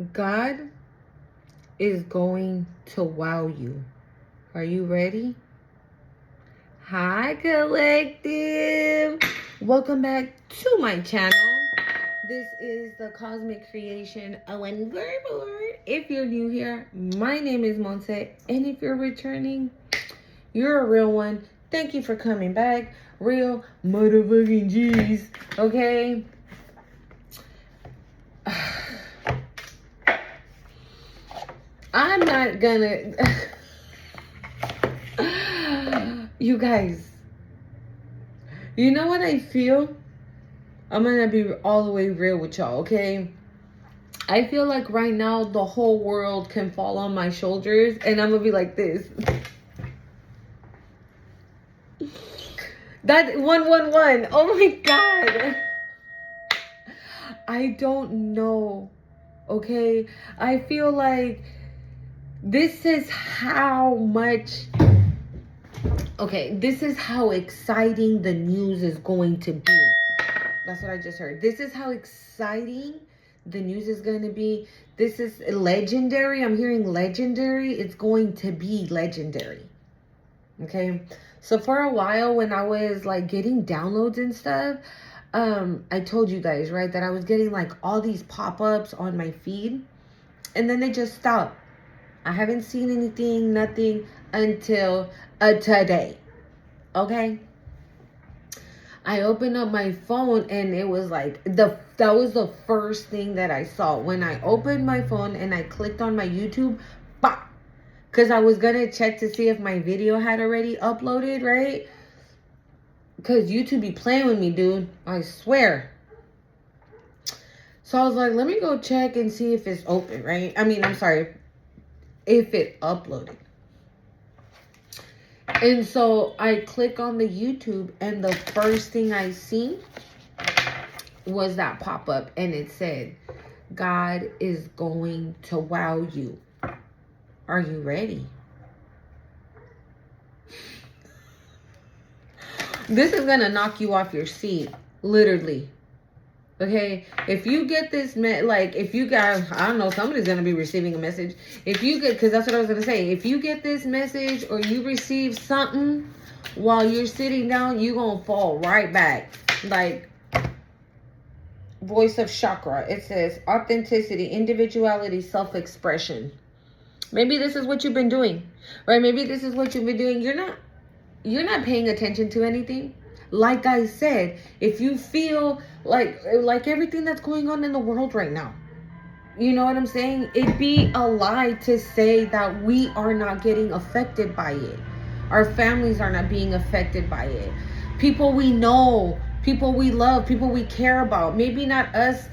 God is going to wow you. Are you ready? Hi, collective. Welcome back to my channel. This is the Cosmic Creation Owen Verboard. If you're new here, my name is Monse. And if you're returning, you're a real one. Thank you for coming back. Real motherfucking G's. Okay? I'm not gonna... You guys, you know what I feel? I'm gonna be all the way real with y'all, okay? I feel like right now the whole world can fall on my shoulders and I'm gonna be like this. That 111. Oh my God. I don't know, okay? I feel like this is how much... Okay, this is how exciting the news is going to be. That's what I just heard. This is how exciting the news is going to be. This is legendary. I'm hearing legendary. It's going to be legendary. Okay. So for a while when I was like getting downloads and stuff, I told you guys, right, that I was getting like all these pop-ups on my feed. And then they just stopped. I haven't seen anything, nothing until today. Okay. I opened up my phone and it was like that was the first thing that I saw when I opened my phone and I clicked on my YouTube. Bah! Because I was gonna check to see if my video had already uploaded, right? Because YouTube be playing with me, dude. I swear. So I was like, let me go check and see if it's open, right? I mean, I'm sorry, if it uploaded. And so I click on the YouTube and the first thing I see was that pop-up and it said, God is going to wow you. Are you ready? This is going to knock you off your seat. Literally. Okay? If you get this, like, if you got, I don't know, somebody's going to be receiving a message. If you get, because that's what I was going to say. If you get this message or you receive something while you're sitting down, you're going to fall right back. Like, voice of chakra. It says authenticity, individuality, self-expression. Maybe this is what you've been doing, right? Maybe this is what you've been doing. You're not paying attention to anything. Like I said, if you feel like everything that's going on in the world right now, you know what I'm saying? It'd be a lie to say that we are not getting affected by it. Our families are not being affected by it. People we know, people we love, people we care about. Maybe not us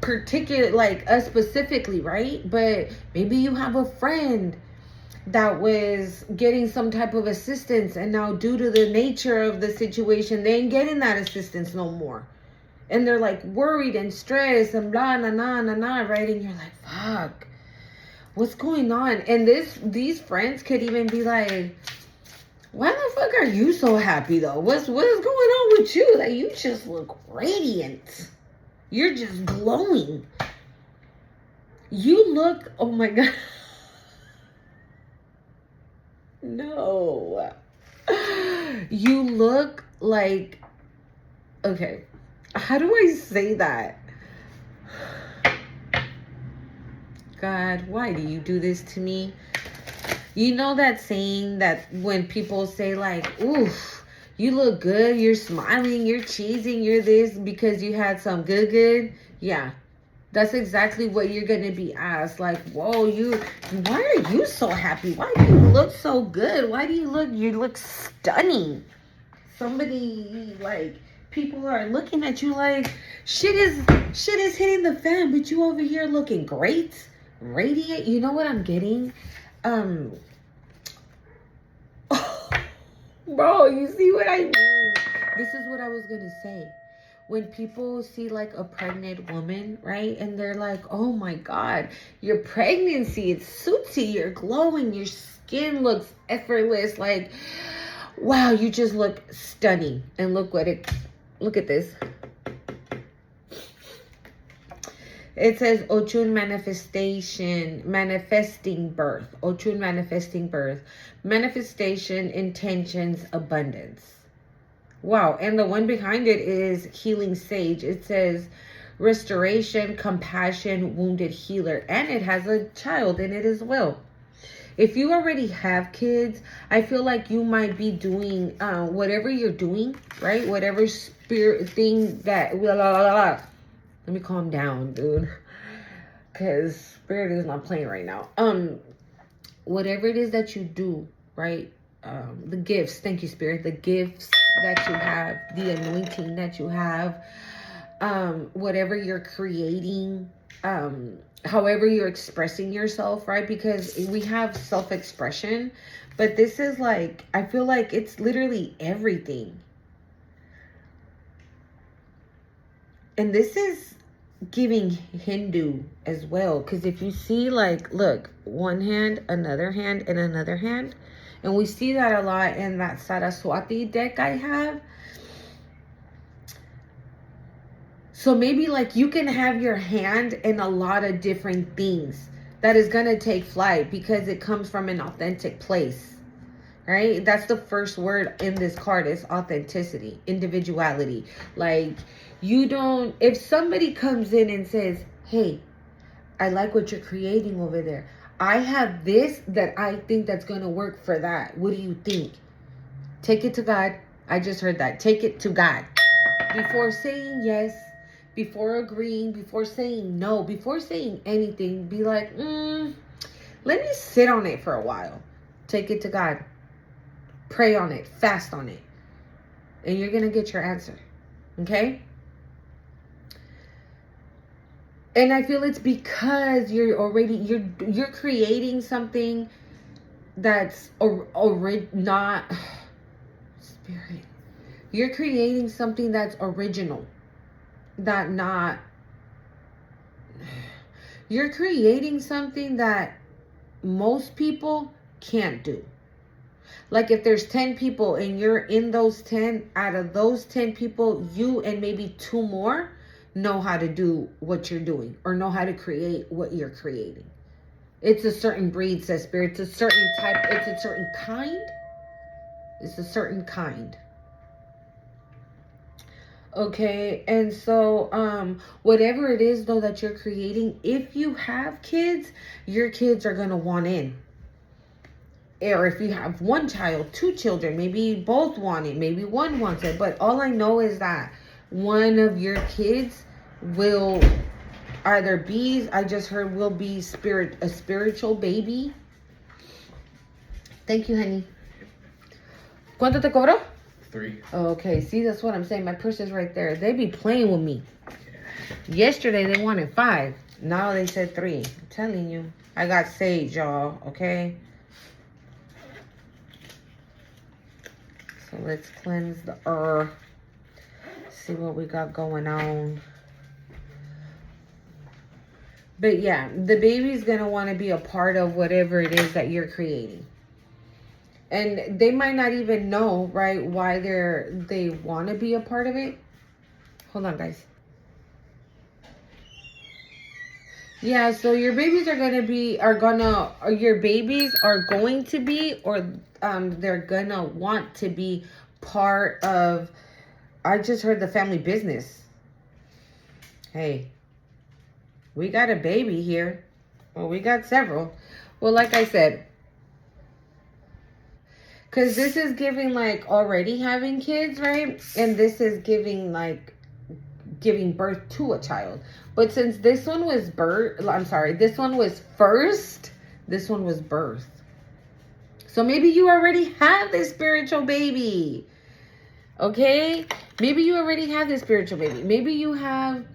like us specifically, right? But maybe you have a friend that was getting some type of assistance and now due to the nature of the situation, they ain't getting that assistance no more. And they're like worried and stressed and blah, nah, nah, nah, nah, right? And you're like, fuck, what's going on? And these friends could even be like, why the fuck are you so happy though? What is going on with you? Like, you just look radiant. You're just glowing. You look, oh my God. No. You look like, okay, how do I say that? God, why do you do this to me? You know that saying that when people say like, oof, you look good, you're smiling, you're cheesing, you're this because you had some good? Yeah. That's exactly what you're going to be asked. Like, whoa, why are you so happy? Why do you look so good? Why do you look stunning? Somebody, like, people are looking at you like, shit is hitting the fan, but you over here looking great, radiant. You know what I'm getting? Bro, you see what I mean? This is what I was going to say. When people see like a pregnant woman, right? And they're like, oh my God, your pregnancy, it suits you, you're glowing, your skin looks effortless. Like, wow, you just look stunning. And look at this. It says Ochun manifestation, manifesting birth. Ochun manifesting birth. Manifestation, intentions, abundance. Wow. And the one behind it is healing sage. It says restoration, compassion, wounded healer. And it has a child in it as well. If you already have kids, I feel like you might be doing whatever you're doing, right? Whatever spirit thing that... Let me calm down, dude. Because spirit is not playing right now. Whatever it is that you do, right? The gifts. Thank you, spirit. The gifts that you have. The anointing that you have. Whatever you're creating. However you're expressing yourself, right? Because we have self-expression, but this is like, I feel like it's literally everything. And this is giving Hindu as well, because if you see, like, look, one hand, another hand, and another hand, and we see that a lot in that Saraswati deck I have. So maybe like you can have your hand in a lot of different things that is going to take flight because it comes from an authentic place, right? That's the first word in this card is authenticity, individuality. Like you don't, if somebody comes in and says, hey, I like what you're creating over there. I have this that I think that's going to work for that. What do you think? Take it to God. I just heard that. Take it to God. Before saying yes, before agreeing, before saying no, before saying anything, be like, let me sit on it for a while. Take it to God. Pray on it. Fast on it. And you're going to get your answer. Okay? And I feel it's because you're already, you're creating something that's not, spirit. You're creating something that's original. You're creating something that most people can't do. Like if there's 10 people and you're in those 10, out of those 10 people, you and maybe 2 more know how to do what you're doing or know how to create what you're creating. It's a certain breed, says spirit. It's a certain type. It's a certain kind. It's a certain kind. Okay, and so whatever it is though that you're creating, if you have kids, your kids are gonna want in. Or if you have one child, 2 children, maybe both want it, maybe one wants it. But all I know is that one of your kids will either be, I just heard, will be a spiritual baby. Thank you, honey. ¿Cuánto te cobro? 3. Okay, see, that's what I'm saying. My purse is right there. They be playing with me. Yesterday, they wanted 5. Now they said 3. I'm telling you. I got sage, y'all. Okay? So let's cleanse the see what we got going on. But yeah, the baby's going to want to be a part of whatever it is that you're creating. And they might not even know, right, why they want to be a part of it. Hold on, guys. Yeah, so your babies are going to be, or they're going to want to be part of, I just heard, the family business. Hey, we got a baby here. Well, we got several. Well, like I said, because this is giving like already having kids, right? And this is giving like giving birth to a child. But since this one was this one was first, this one was birth. So maybe you already have this spiritual baby. Okay? Maybe you already have this spiritual baby. Maybe you have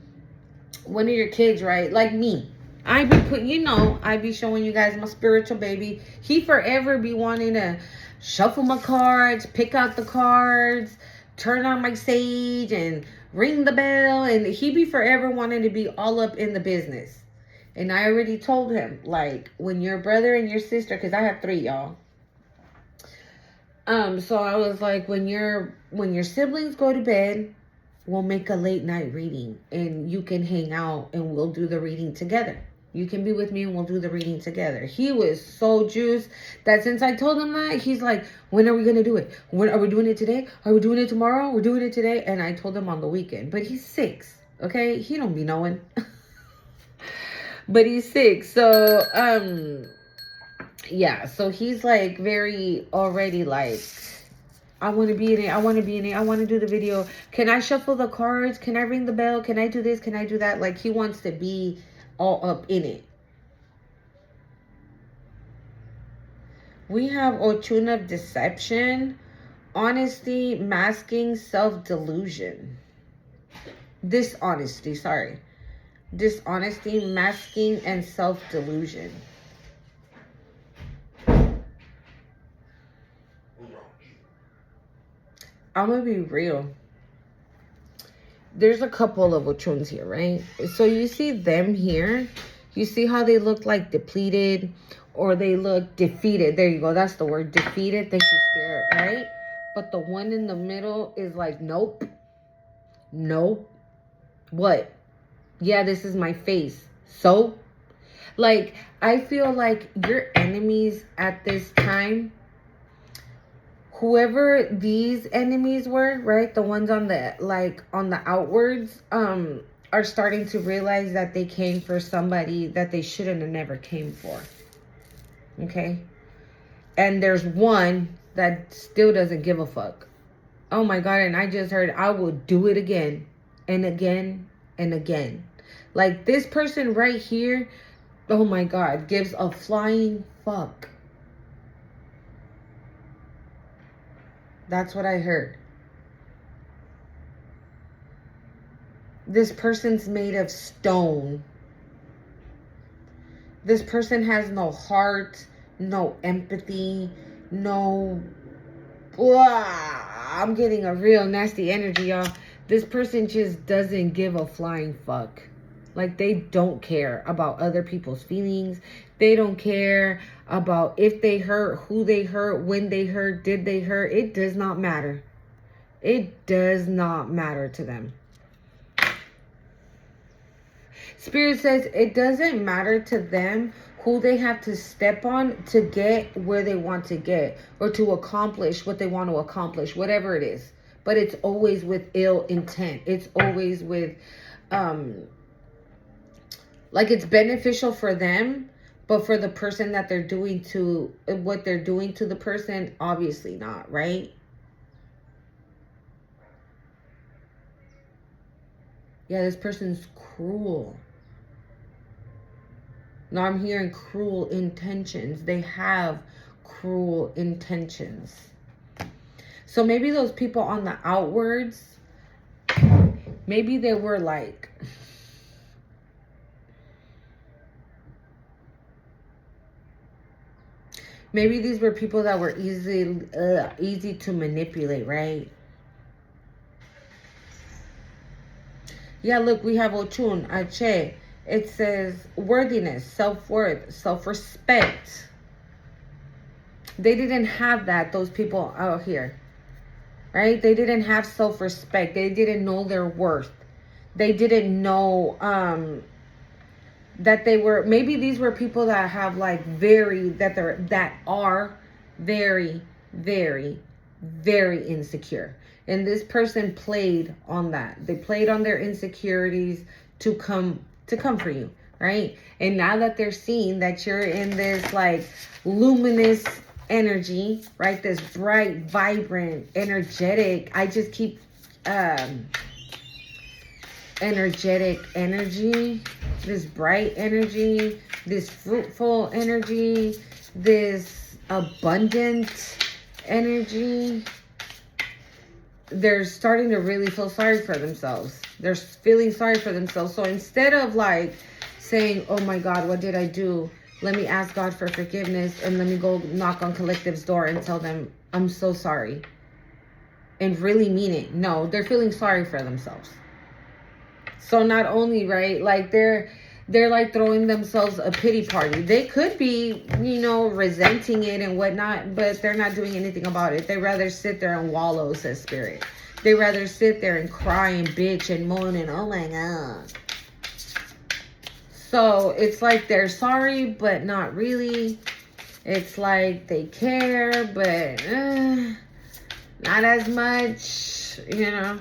one of your kids, right? Like me. I be showing you guys my spiritual baby. He forever be wanting to shuffle my cards, pick out the cards, turn on my sage, and ring the bell. And he be forever wanting to be all up in the business. And I already told him, like, when your brother and your sister, because I have 3, y'all. So I was like, when your siblings go to bed, we'll make a late night reading and you can hang out and we'll do the reading together. You can be with me and we'll do the reading together. He was so juiced that since I told him that, he's like, when are we going to do it? When are we doing it today? Are we doing it tomorrow? We're doing it today. And I told him on the weekend, but he's 6. Okay. He don't be knowing, but he's 6. So, yeah. So he's like very already like, I want to be in it. I want to be in it. I want to do the video. Can I shuffle the cards? Can I ring the bell? Can I do this? Can I do that? Like he wants to be all up in it. We have Ochun of deception, honesty, masking, self-delusion. Dishonesty, sorry. Dishonesty, masking, and self-delusion. I'm going to be real. There's a couple of Ochuns here, right? So you see them here. You see how they look like depleted or they look defeated. There you go. That's the word. Defeated. Thank you, Spirit, right? But the one in the middle is like, nope. Nope. What? Yeah, this is my face. So? Like, I feel like your enemies at this time, whoever these enemies were, right? The ones on the, like, on the outwards, are starting to realize that they came for somebody that they shouldn't have never came for. Okay? And there's one that still doesn't give a fuck. Oh my God, and I just heard, I will do it again and again and again. Like this person right here, oh my God, gives a flying fuck. That's what I heard. This person's made of stone. This person has no heart, no empathy, no... I'm getting a real nasty energy, y'all. This person just doesn't give a flying fuck. Like, they don't care about other people's feelings. They don't care about if they hurt, who they hurt, when they hurt, did they hurt. It does not matter. It does not matter to them. Spirit says it doesn't matter to them who they have to step on to get where they want to get or to accomplish what they want to accomplish, whatever it is. But it's always with ill intent. It's always with, like it's beneficial for them, but for the person that they're doing to, what they're doing to the person, obviously not, right? Yeah, this person's cruel. Now I'm hearing cruel intentions. They have cruel intentions. So maybe those people on the outwards, maybe they were like, maybe these were people that were easy to manipulate, right? Yeah, look, we have Ochun, Ache. It says worthiness, self-worth, self-respect. They didn't have that, those people out here, right? They didn't have self-respect. They didn't know their worth. They didn't know that they were, maybe these were people that have like that are very, very, very insecure. And this person played on that. They played on their insecurities to come for you, right? And now that they're seeing that you're in this like luminous energy, right? This bright, vibrant, energetic, I just keep energetic energy, this bright energy, this fruitful energy, this abundant energy. They're starting to really feel sorry for themselves. They're feeling sorry for themselves. So instead of like saying, oh my God, what did I do? Let me ask God for forgiveness and let me go knock on Collective's door and tell them, I'm so sorry. And really mean it. No, they're feeling sorry for themselves. So not only, right, like they're like throwing themselves a pity party. They could be, you know, resenting it and whatnot, but they're not doing anything about it. They rather sit there and wallow, says Spirit. They rather sit there and cry and bitch and moan and oh my God. So it's like they're sorry, but not really. It's like they care, but not as much, you know.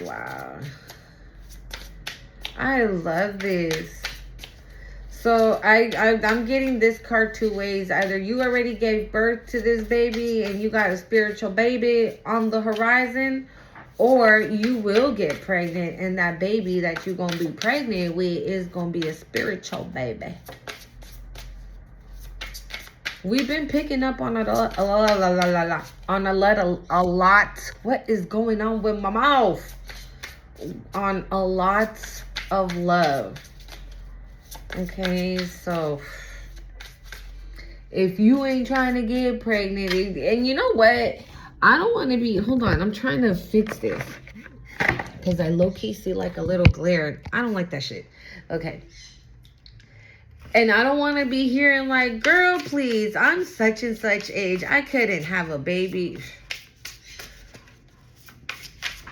Wow. I love this. So I'm getting this card two ways. Either you already gave birth to this baby and you got a spiritual baby on the horizon, or you will get pregnant and that baby that you're going to be pregnant with is going to be a spiritual baby. We've been picking up on a lot. What is going on with my mouth? On a lot of love. Okay, so if you ain't trying to get pregnant, and you know what? I don't want to be, hold on, I'm trying to fix this. Because I low-key see like a little glare. I don't like that shit. Okay. And I don't want to be hearing like, girl, please, I'm such and such age. I couldn't have a baby.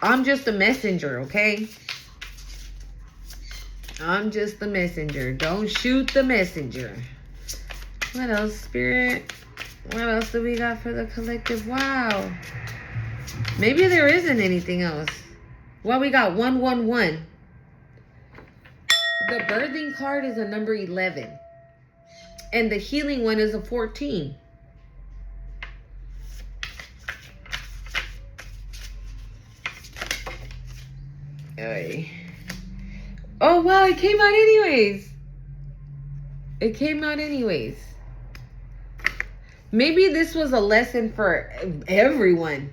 I'm just a messenger, okay? I'm just the messenger. Don't shoot the messenger. What else, Spirit? What else do we got for the collective? Wow. Maybe there isn't anything else. Well, we got 111. The birthing card is a number 11. And the healing one is a 14. Ay. Oh, wow, it came out anyways. It came out anyways. Maybe this was a lesson for everyone,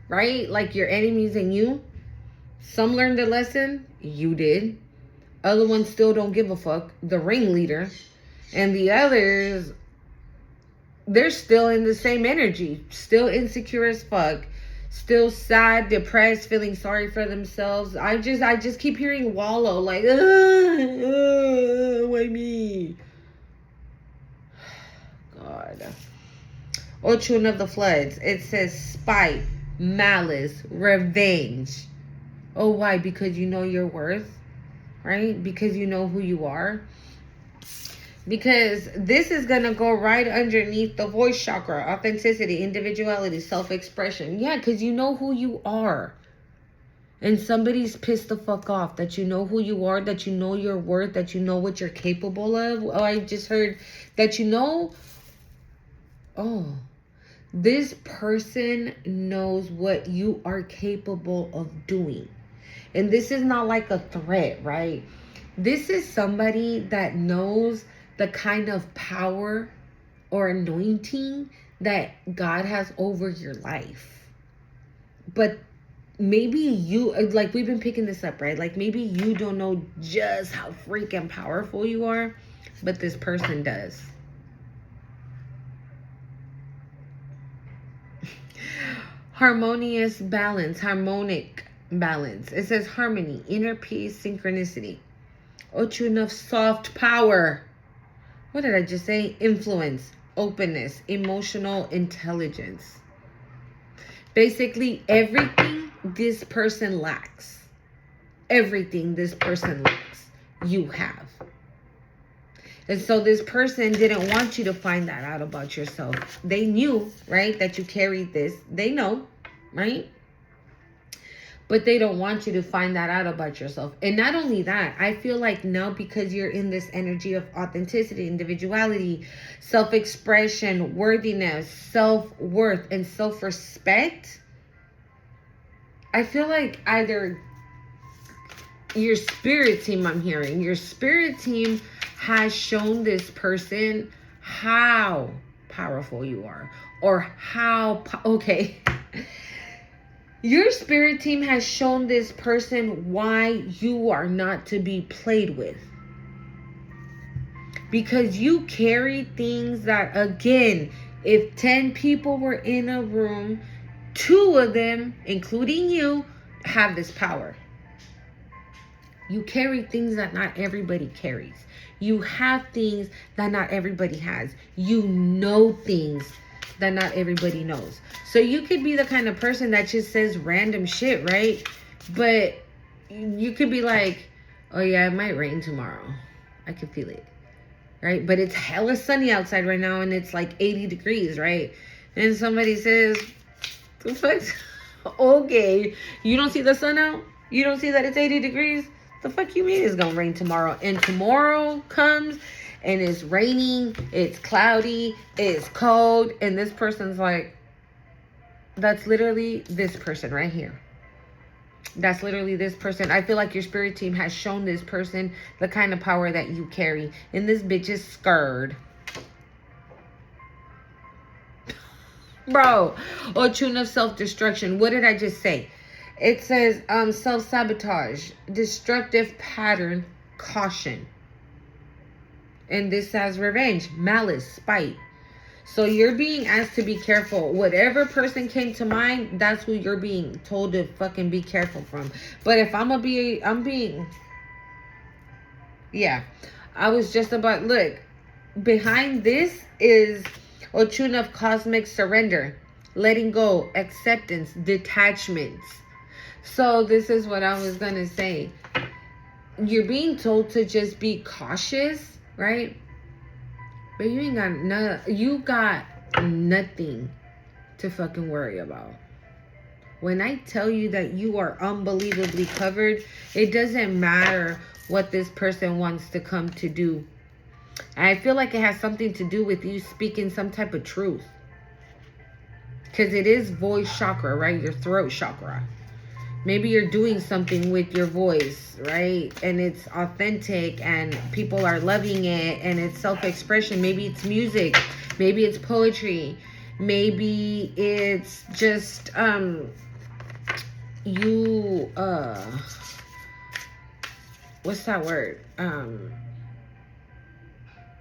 right? Like your enemies and you. Some learned the lesson. You did. Other ones still don't give a fuck. The ringleader. And the others, they're still in the same energy. Still insecure as fuck. Still sad, depressed, feeling sorry for themselves. I just keep hearing wallow like, why me? God. Ochun of the Floods. It says spite, malice, revenge. Oh, why? Because you know your worth, right? Because you know who you are. Because this is going to go right underneath the voice chakra, authenticity, individuality, self-expression. Yeah, because you know who you are. And somebody's pissed the fuck off that you know who you are, that you know your worth, that you know what you're capable of. Oh, I just heard that you know. Oh, this person knows what you are capable of doing. And this is not like a threat, right? This is somebody that knows the kind of power or anointing that God has over your life. But maybe you, like we've been picking this up, right? Like maybe you don't know just how freaking powerful you are, but this person does. Harmonious balance, harmonic balance. It says harmony, inner peace, synchronicity. Ochun of soft power. What did I just say? Influence, openness, emotional intelligence. Basically, everything this person lacks. Everything this person lacks, you have. And so this person didn't want you to find that out about yourself. They knew, right, that you carried this. They know, right? But they don't want you to find that out about yourself. And not only that, I feel like now because you're in this energy of authenticity, individuality, self-expression, worthiness, self-worth, and self-respect, I feel like either your spirit team, I'm hearing, your spirit team has shown this person how powerful you are. Or how, okay. Your spirit team has shown this person why you are not to be played with. Because you carry things that, again, if 10 people were in a room, 2 of them, including you, have this power. You carry things that not everybody carries. You have things that not everybody has. You know things that not everybody knows. So you could be the kind of person that just says random shit, right? But you could be like, oh yeah, it might rain tomorrow. I can feel it, right? But it's hella sunny outside right now and it's like 80 degrees, right? And somebody says, the fuck? Okay, you don't see the sun out? You don't see that it's 80 degrees? The fuck you mean it's gonna rain tomorrow? And tomorrow comes and it's raining, it's cloudy, it's cold, and this person's like, that's literally this person right here. That's literally this person. I feel like your spirit team has shown this person the kind of power that you carry. And this bitch is scared. Bro. Or tune of self-destruction. What did I just say? It says self-sabotage, destructive pattern, caution. And this has revenge, malice, spite. So you're being asked to be careful. Whatever person came to mind, that's who you're being told to fucking be careful from. But if I'm being, yeah. I was just about, look, behind this is a tune of cosmic surrender, letting go, acceptance, detachments. So this is what I was going to say. You're being told to just be cautious, right? But you got nothing to fucking worry about. When I tell you that you are unbelievably covered, it doesn't matter what this person wants to come to do. And I feel like it has something to do with you speaking some type of truth. Because it is voice chakra, right? Your throat chakra. Maybe you're doing something with your voice, right? And it's authentic and people are loving it and it's self-expression. Maybe it's music. Maybe it's poetry. Maybe it's just what's that word?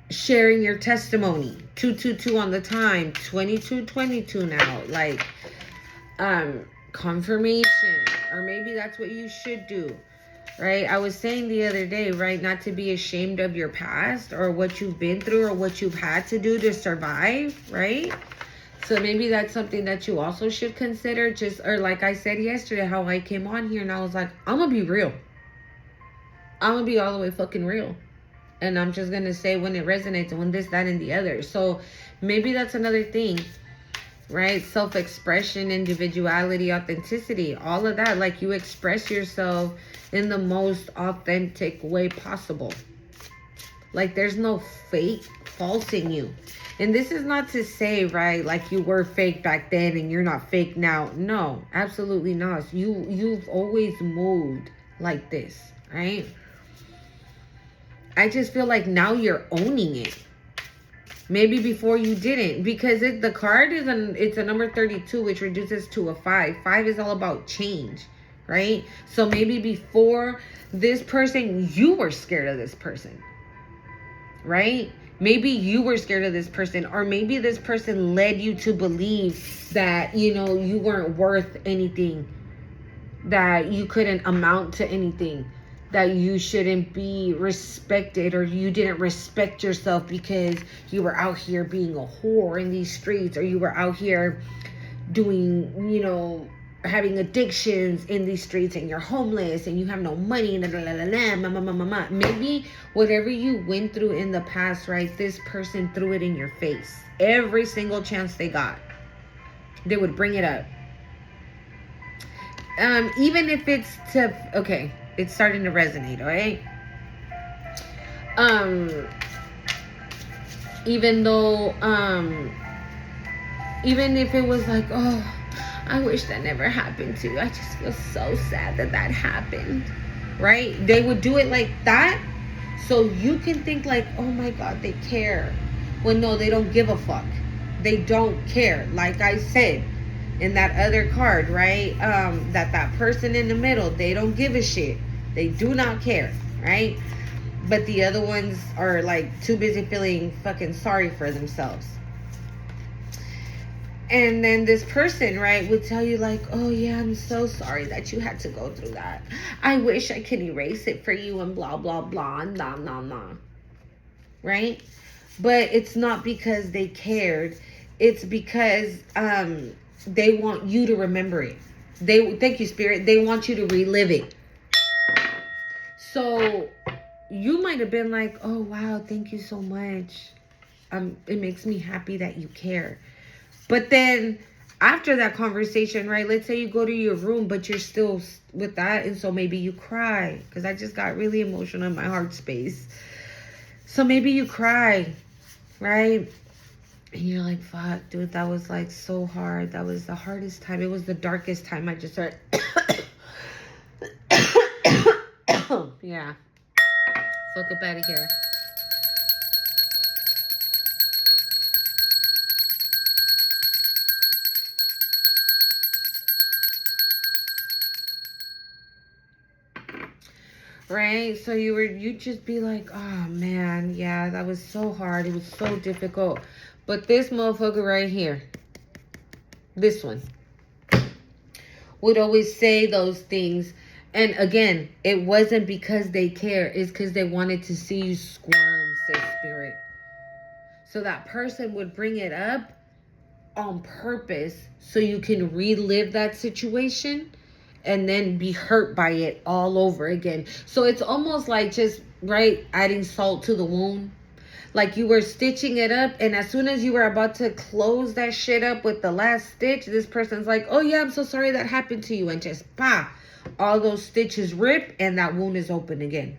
Sharing your testimony. 222 on the time. 2222 now. Like confirmation. Or maybe that's what you should do, right? I was saying the other day, right, not to be ashamed of your past or what you've been through or what you've had to do to survive, right? So maybe that's something that you also should consider. Just, or like I said yesterday, how I came on here and I was like, I'm gonna be real. I'm gonna be all the way fucking real. And I'm just gonna say when it resonates and when this, that, and the other. So maybe that's another thing. Right? Self-expression, individuality, authenticity, all of that. Like you express yourself in the most authentic way possible. Like there's no fake, false in you. And this is not to say, right, like you were fake back then and you're not fake now. No, absolutely not. You've always moved like this, right? I just feel like now you're owning it. Maybe before you didn't, because the card is it's a number 32, which reduces to a 5. 5 is all about change, right? So maybe before this person, you were scared of this person, right? Maybe you were scared of this person, or maybe this person led you to believe that, you know, you weren't worth anything, that you couldn't amount to anything, that you shouldn't be respected, or you didn't respect yourself because you were out here being a whore in these streets, or you were out here doing, you know, having addictions in these streets and you're homeless and you have no money. Maybe whatever you went through in the past, right, this person threw it in your face. Every single chance they got, they would bring it up. Even if it's to, okay, it's starting to resonate, all right? Even though, even if it was like, oh, I wish that never happened to you. I just feel so sad that that happened, right? They would do it like that so you can think like, oh my God, they care. Well, no, they don't give a fuck. They don't care. Like I said in that other card, right? That person in the middle, they don't give a shit. They do not care, right? But the other ones are like too busy feeling fucking sorry for themselves. And then this person, right, would tell you like, oh yeah, I'm so sorry that you had to go through that. I wish I could erase it for you and blah, blah, blah, and nah. Right? But it's not because they cared. it's because they want you to remember it. Thank you, Spirit. They want you to relive it. So you might have been like, oh wow, thank you so much. It makes me happy that you care. But then after that conversation, right, let's say you go to your room, but you're still with that, and so maybe you cry, because I just got really emotional in my heart space. So maybe you cry, right? And you're like, fuck, dude, that was like so hard. That was the hardest time. It was the darkest time. I just started. Yeah. Fuck up out of here. Right? So you just be like, oh man, yeah, that was so hard. It was so difficult. But this motherfucker right here, this one, would always say those things. And again, it wasn't because they care. It's because they wanted to see you squirm, says Spirit. So that person would bring it up on purpose so you can relive that situation and then be hurt by it all over again. So it's almost like just, right, adding salt to the wound. Like you were stitching it up, and as soon as you were about to close that shit up with the last stitch, this person's like, oh yeah, I'm so sorry that happened to you. And just, bah, all those stitches rip and that wound is open again.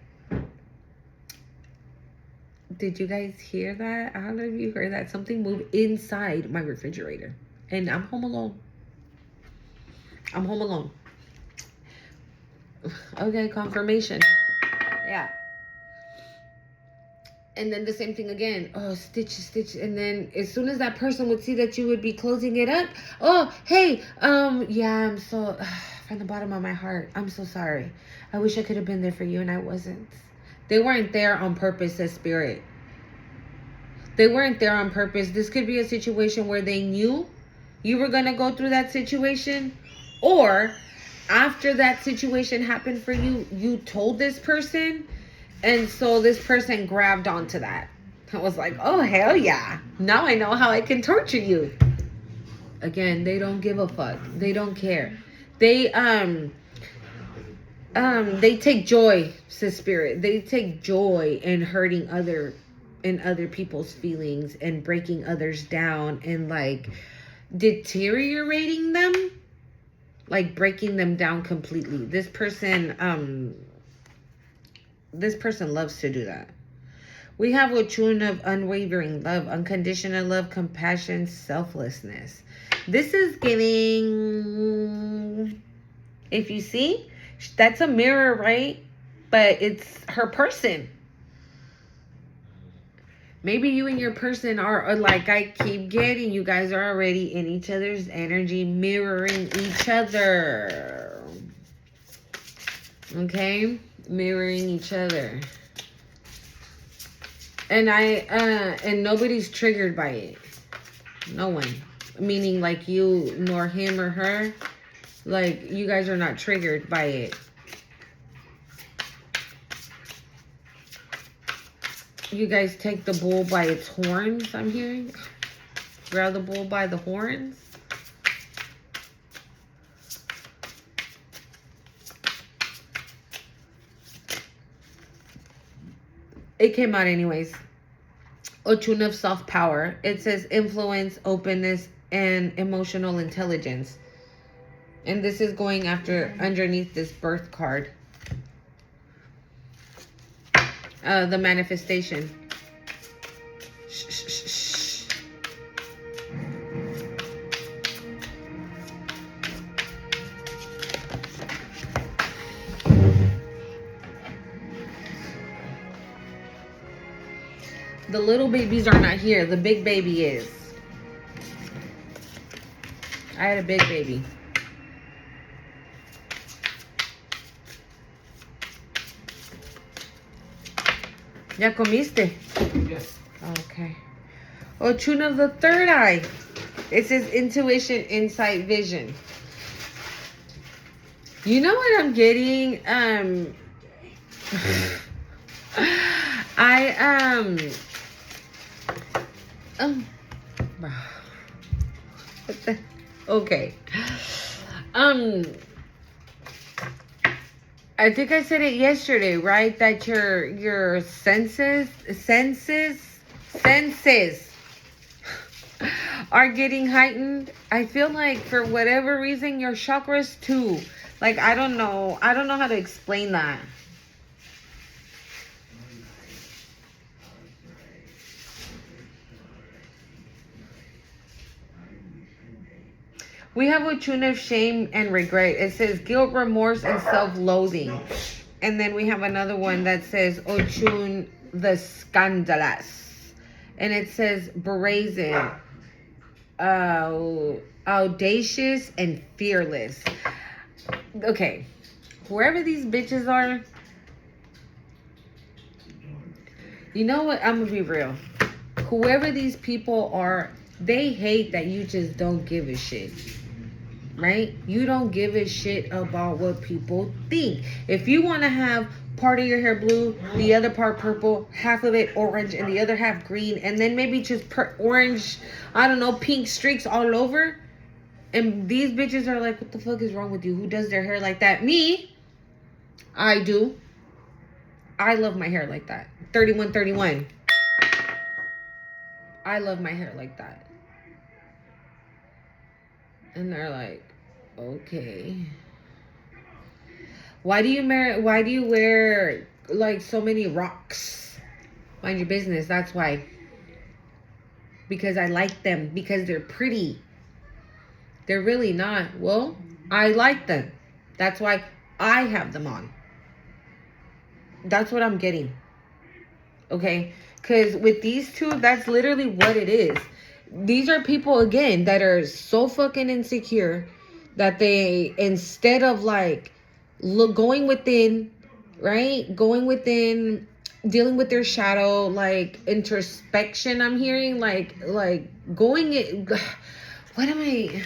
Did you guys hear that? I don't know if you heard that. Something moved inside my refrigerator. And I'm home alone. I'm home alone. Okay, confirmation. Yeah. And then the same thing again. Oh, stitch. And then as soon as that person would see that you would be closing it up. Oh, hey, yeah, I'm so, from the bottom of my heart, I'm so sorry. I wish I could have been there for you and I wasn't. They weren't there on purpose, says Spirit. They weren't there on purpose. This could be a situation where they knew you were going to go through that situation, or after that situation happened for you, you told this person, and so this person grabbed onto that. I was like, oh, hell yeah. Now I know how I can torture you. Again, they don't give a fuck. They don't care. They take joy, says Spirit. They take joy in hurting other people's feelings and breaking others down and like deteriorating them, like breaking them down completely. This person loves to do that. We have a tune of unwavering love, unconditional love, compassion, selflessness. This is giving, if you see, that's a mirror, right? But it's her person. Maybe you and your person are like, I keep getting, you guys are already in each other's energy, mirroring each other. Okay? Mirroring each other. And and nobody's triggered by it. No one. Meaning like you nor him or her. Like you guys are not triggered by it. You guys take the bull by its horns, I'm hearing. Grab the bull by the horns. It came out anyways. Ochun of soft power. It says influence, openness, and emotional intelligence. And this is going after underneath this birth card. The manifestation. Shh, shh, shh, shh. The little babies are not here. The big baby is. I had a big baby. ¿Ya comiste? Yes. Okay. Ochun of the third eye. It says intuition, insight, vision. You know what I'm getting? Okay. I think I said it yesterday, right? That your senses are getting heightened. I feel like for whatever reason your chakras too. Like I don't know how to explain that. We have a tune of shame and regret. It says guilt, remorse, and self-loathing. And then we have another one that says Ochun the scandalous. And it says brazen, audacious, and fearless. Okay. Wherever these bitches are, you know what? I'm gonna be real. Whoever these people are, they hate that you just don't give a shit. Right? You don't give a shit about what people think. If you want to have part of your hair blue, the other part purple, half of it orange, and the other half green, and then maybe just orange, I don't know, pink streaks all over, and these bitches are like, what the fuck is wrong with you? Who does their hair like that? Me. I do. I love my hair like that. 3131. I love my hair like that. And they're like, okay. Why do you wear like so many rocks? Mind your business. That's why. Because I like them. Because they're pretty. They're really not. Well, I like them. That's why I have them on. That's what I'm getting. Okay? Because with these two, that's literally what it is. These are people, again, that are so fucking insecure that they, instead of like going within, right? Going within, dealing with their shadow, like introspection, I'm hearing, like going it, what am I,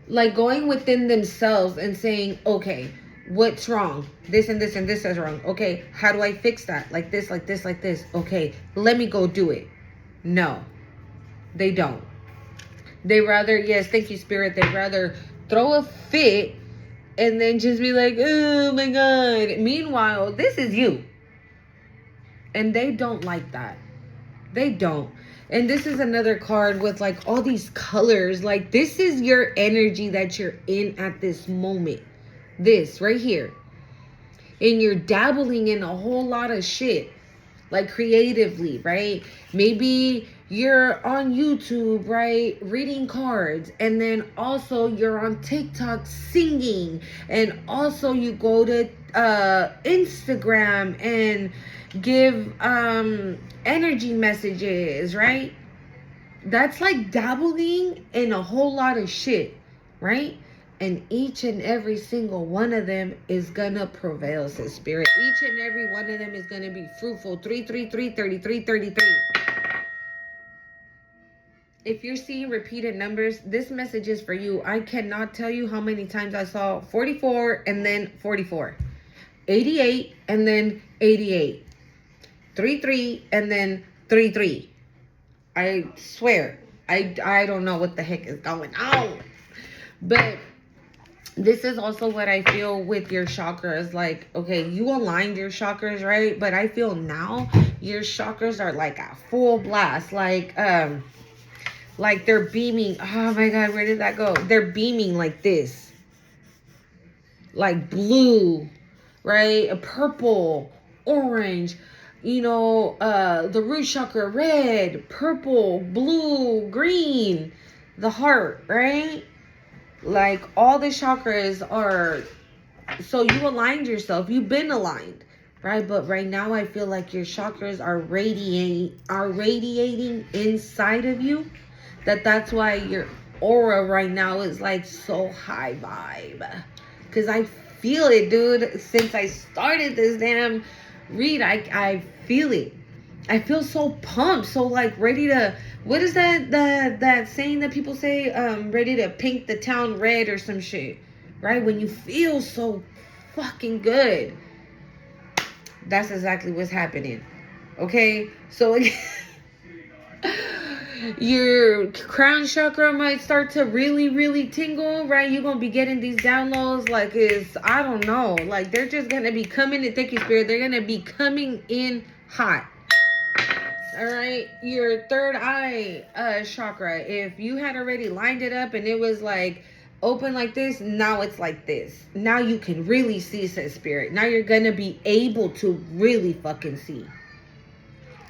like going within themselves and saying, okay, what's wrong? This and this and this is wrong. Okay, how do I fix that? Like this, like this, like this. Okay, let me go do it. No, they don't. They rather, yes, thank you, Spirit. They rather throw a fit and then just be like, oh my God. Meanwhile, this is you. And they don't like that. They don't. And this is another card with like all these colors. Like this is your energy that you're in at this moment. This right here. And you're dabbling in a whole lot of shit. Like creatively, right? Maybe you're on YouTube, right? Reading cards. And then also you're on TikTok singing. And also you go to Instagram and give energy messages, right? That's like dabbling in a whole lot of shit, right? And each and every single one of them is gonna prevail, says Spirit. Each and every one of them is gonna be fruitful. 333 33 33. If you're seeing repeated numbers, this message is for you. I cannot tell you how many times I saw 44 and then 44, 88 and then 88, 33 and then 33. I swear, I don't know what the heck is going on. But this is also what I feel with your chakras. Like, okay, you aligned your chakras, right? But I feel now your chakras are like at full blast. Like they're beaming. Oh my God, where did that go? They're beaming like this. Like blue, right? A purple, orange, you know, the root chakra, red, purple, blue, green, the heart, right? Like all the chakras are, so you aligned yourself. You've been aligned, right? But right now I feel like your chakras are radiating inside of you. That's why your aura right now is like so high vibe. Because I feel it, dude. Since I started this damn read, I feel it. I feel so pumped, so like ready to, what is that saying that people say, ready to paint the town red or some shit, right? When you feel so fucking good, that's exactly what's happening. Okay, so Your crown chakra might start to really, really tingle, right? You're going to be getting these downloads like I don't know. Like they're just going to be coming in, thank you, Spirit. They're going to be coming in hot. All right. Your third eye chakra, if you had already lined it up and it was like open like this, now it's like this. Now you can really see, says Spirit. Now you're going to be able to really fucking see.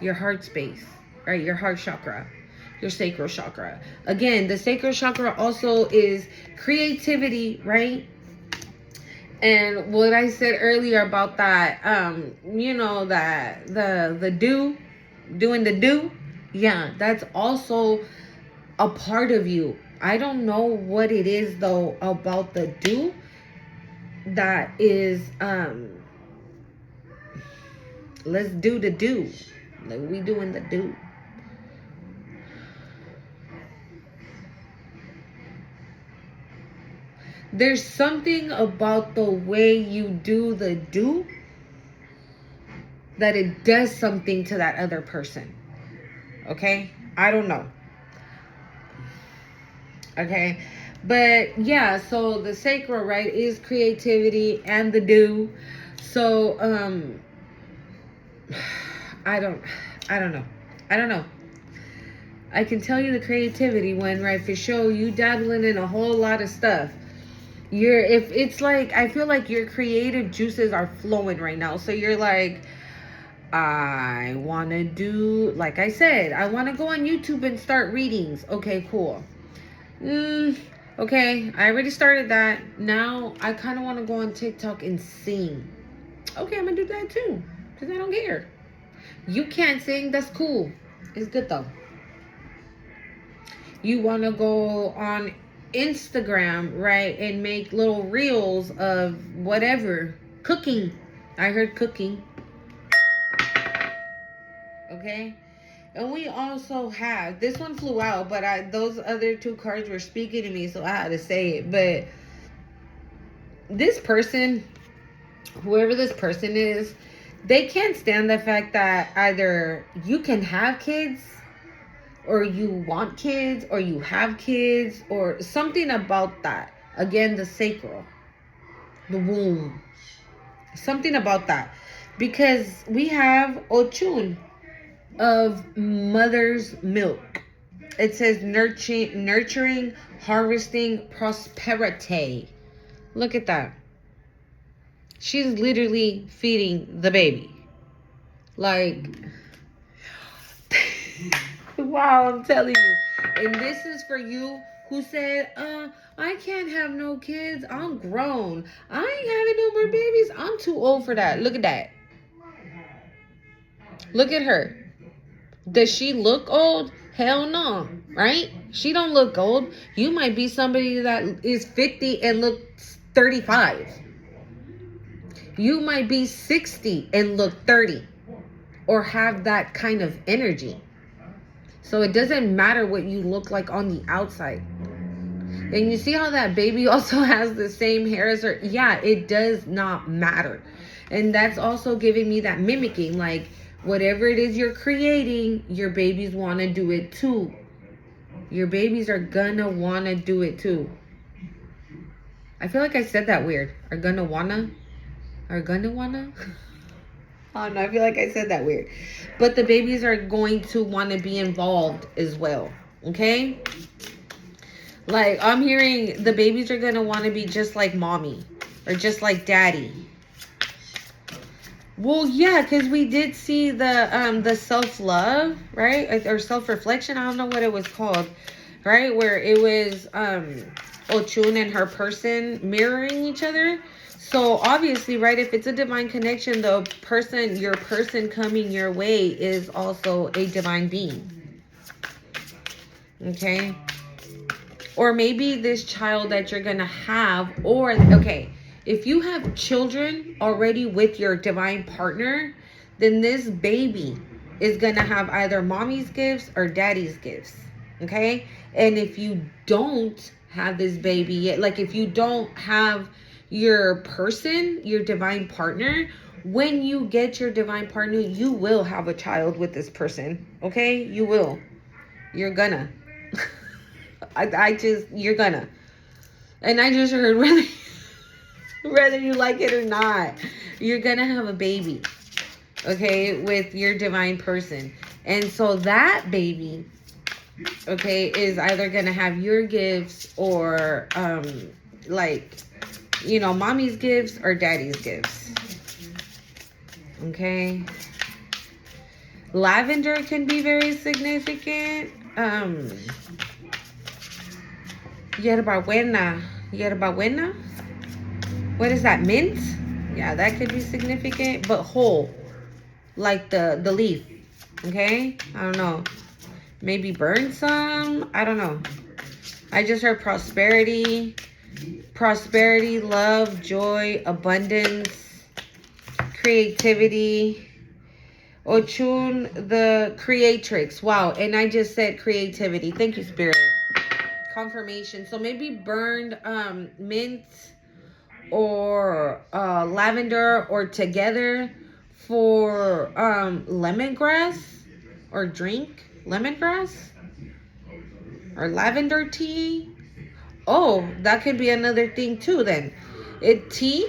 Your heart space, right? Your heart chakra. Your sacral chakra. Again, the sacral chakra also is creativity, right? And what I said earlier about that, that doing the do, yeah, that's also a part of you. I don't know what it is though about the do that is let's do the do. Like we doing the do. There's something about the way you do the do that it does something to that other person. Okay? I don't know. Okay? But yeah, so the sacral, right, is creativity and the do. So, I don't know. I can tell you the creativity when, right, for sure, you dabbling in a whole lot of stuff. If it's like, I feel like your creative juices are flowing right now. So you're like, I want to do, like I said, I want to go on YouTube and start readings. Okay, cool. Okay, I already started that. Now I kind of want to go on TikTok and sing. Okay, I'm going to do that too. Because I don't care. You can't sing, that's cool. It's good though. You want to go on Instagram, right, and make little reels of whatever. Cooking. I heard cooking. Okay? And we also have, this one flew out, but those other two cards were speaking to me, so I had to say it. But this person, whoever this person is, they can't stand the fact that either you can have kids, or you want kids, or you have kids, or something about that. Again, the sacral, the womb, something about that. Because we have Ochun of mother's milk. It says nurturing, harvesting, prosperity. Look at that. She's literally feeding the baby. Like, wow, I'm telling you. And this is for you who said, I can't have no kids. I'm grown. I ain't having no more babies. I'm too old for that. Look at that. Look at her. Does she look old? Hell no, right? She don't look old. You might be somebody that is 50 and looks 35. You might be 60 and look 30 or have that kind of energy. So it doesn't matter what you look like on the outside. And you see how that baby also has the same hair as her? Yeah, it does not matter. And that's also giving me that mimicking. Like, whatever it is you're creating, your babies want to do it too. Your babies are gonna want to do it too. I feel like I said that weird. Are gonna wanna? I don't know. I feel like I said that weird. But the babies are going to want to be involved as well. Okay? Like, I'm hearing the babies are going to want to be just like mommy. Or just like daddy. Well, yeah, because we did see the self-love, right? Or self-reflection. I don't know what it was called. Right? Where it was Ochun and her person mirroring each other. So obviously, right, if it's a divine connection, your person coming your way is also a divine being. Okay? Or maybe this child that you're going to have, if you have children already with your divine partner, then this baby is going to have either mommy's gifts or daddy's gifts. Okay? And if you don't have this baby yet, like if you don't have your person, your divine partner, when you get your divine partner, you will have a child with this person. Okay? You will. You're gonna. You're gonna. And I just heard whether you like it or not, you're gonna have a baby, okay, with your divine person. And so that baby, okay, is either gonna have your gifts or like, you know, mommy's gifts or daddy's gifts. Okay. Lavender can be very significant. Yerbabuena. What is that? Mint? Yeah, that could be significant, but whole, like the leaf. Okay? I don't know. Maybe burn some? I don't know. I just heard prosperity. Prosperity, love, joy, abundance, creativity. Ochun, the creatrix. Wow. And I just said creativity. Thank you, Spirit. Confirmation. So maybe burned mint or lavender or together for lemongrass or drink lemongrass or lavender tea. Oh, that could be another thing too then. Tea,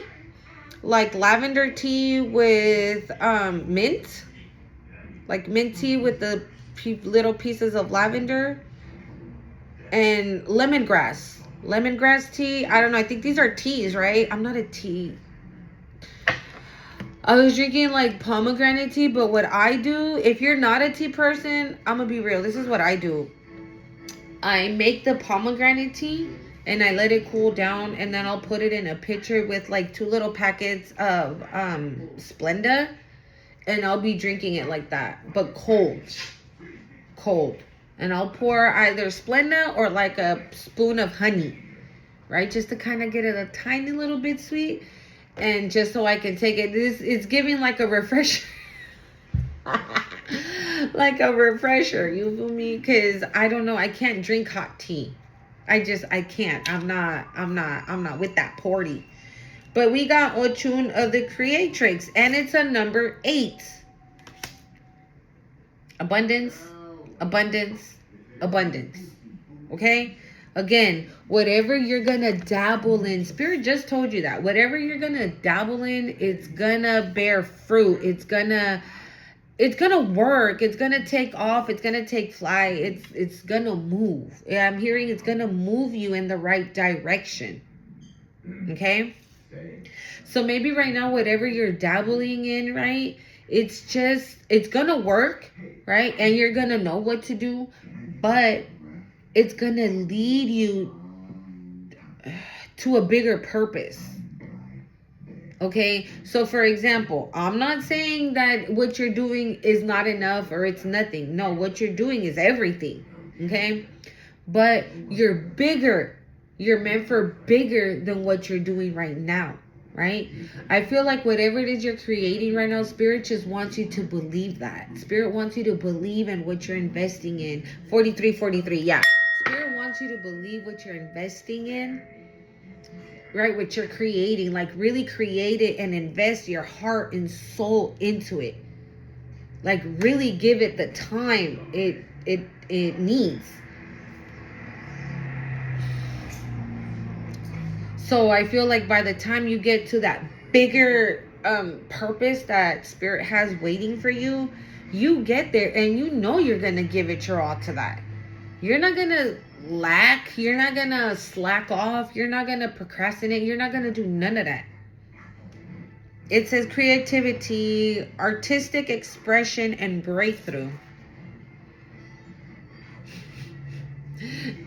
like lavender tea with mint, like mint tea with the little pieces of lavender, and lemongrass tea. I don't know, I think these are teas, right? I'm not a tea. I was drinking like pomegranate tea, but what I do, if you're not a tea person, I'm gonna be real, this is what I do. I make the pomegranate tea and I let it cool down, and then I'll put it in a pitcher with like 2 little packets of Splenda, and I'll be drinking it like that, but cold. And I'll pour either Splenda or like a spoon of honey, right? Just to kind of get it a tiny little bit sweet, and just so I can take it. It's giving like a refresher. Like a refresher, you feel me? Because I don't know, I can't drink hot tea. I can't. I'm not with that party. But we got Ochun of the Creatrix, and it's a number 8. Abundance. Okay? Again, whatever you're gonna dabble in, Spirit just told you that. Whatever you're gonna dabble in, it's gonna bear fruit. It's gonna work. It's gonna take off. It's gonna take flight. It's gonna move. I'm hearing it's gonna move you in the right direction. Okay? So maybe right now, whatever you're dabbling in, right? It's gonna work, right? And you're gonna know what to do, but it's gonna lead you to a bigger purpose. Okay, so for example, I'm not saying that what you're doing is not enough or it's nothing. No, what you're doing is everything. Okay, but you're bigger. You're meant for bigger than what you're doing right now, right? I feel like whatever it is you're creating right now, Spirit just wants you to believe that. Spirit wants you to believe in what you're investing in. 43, yeah. Spirit wants you to believe what you're investing in. Right, what you're creating, like really create it and invest your heart and soul into it. Like really give it the time it needs. So I feel like by the time you get to that bigger purpose that Spirit has waiting for you, you get there and you know you're gonna give it your all to that. You're not gonna lack, you're not gonna slack off, you're not gonna procrastinate, you're not gonna do none of that. It says creativity, artistic expression, and breakthrough.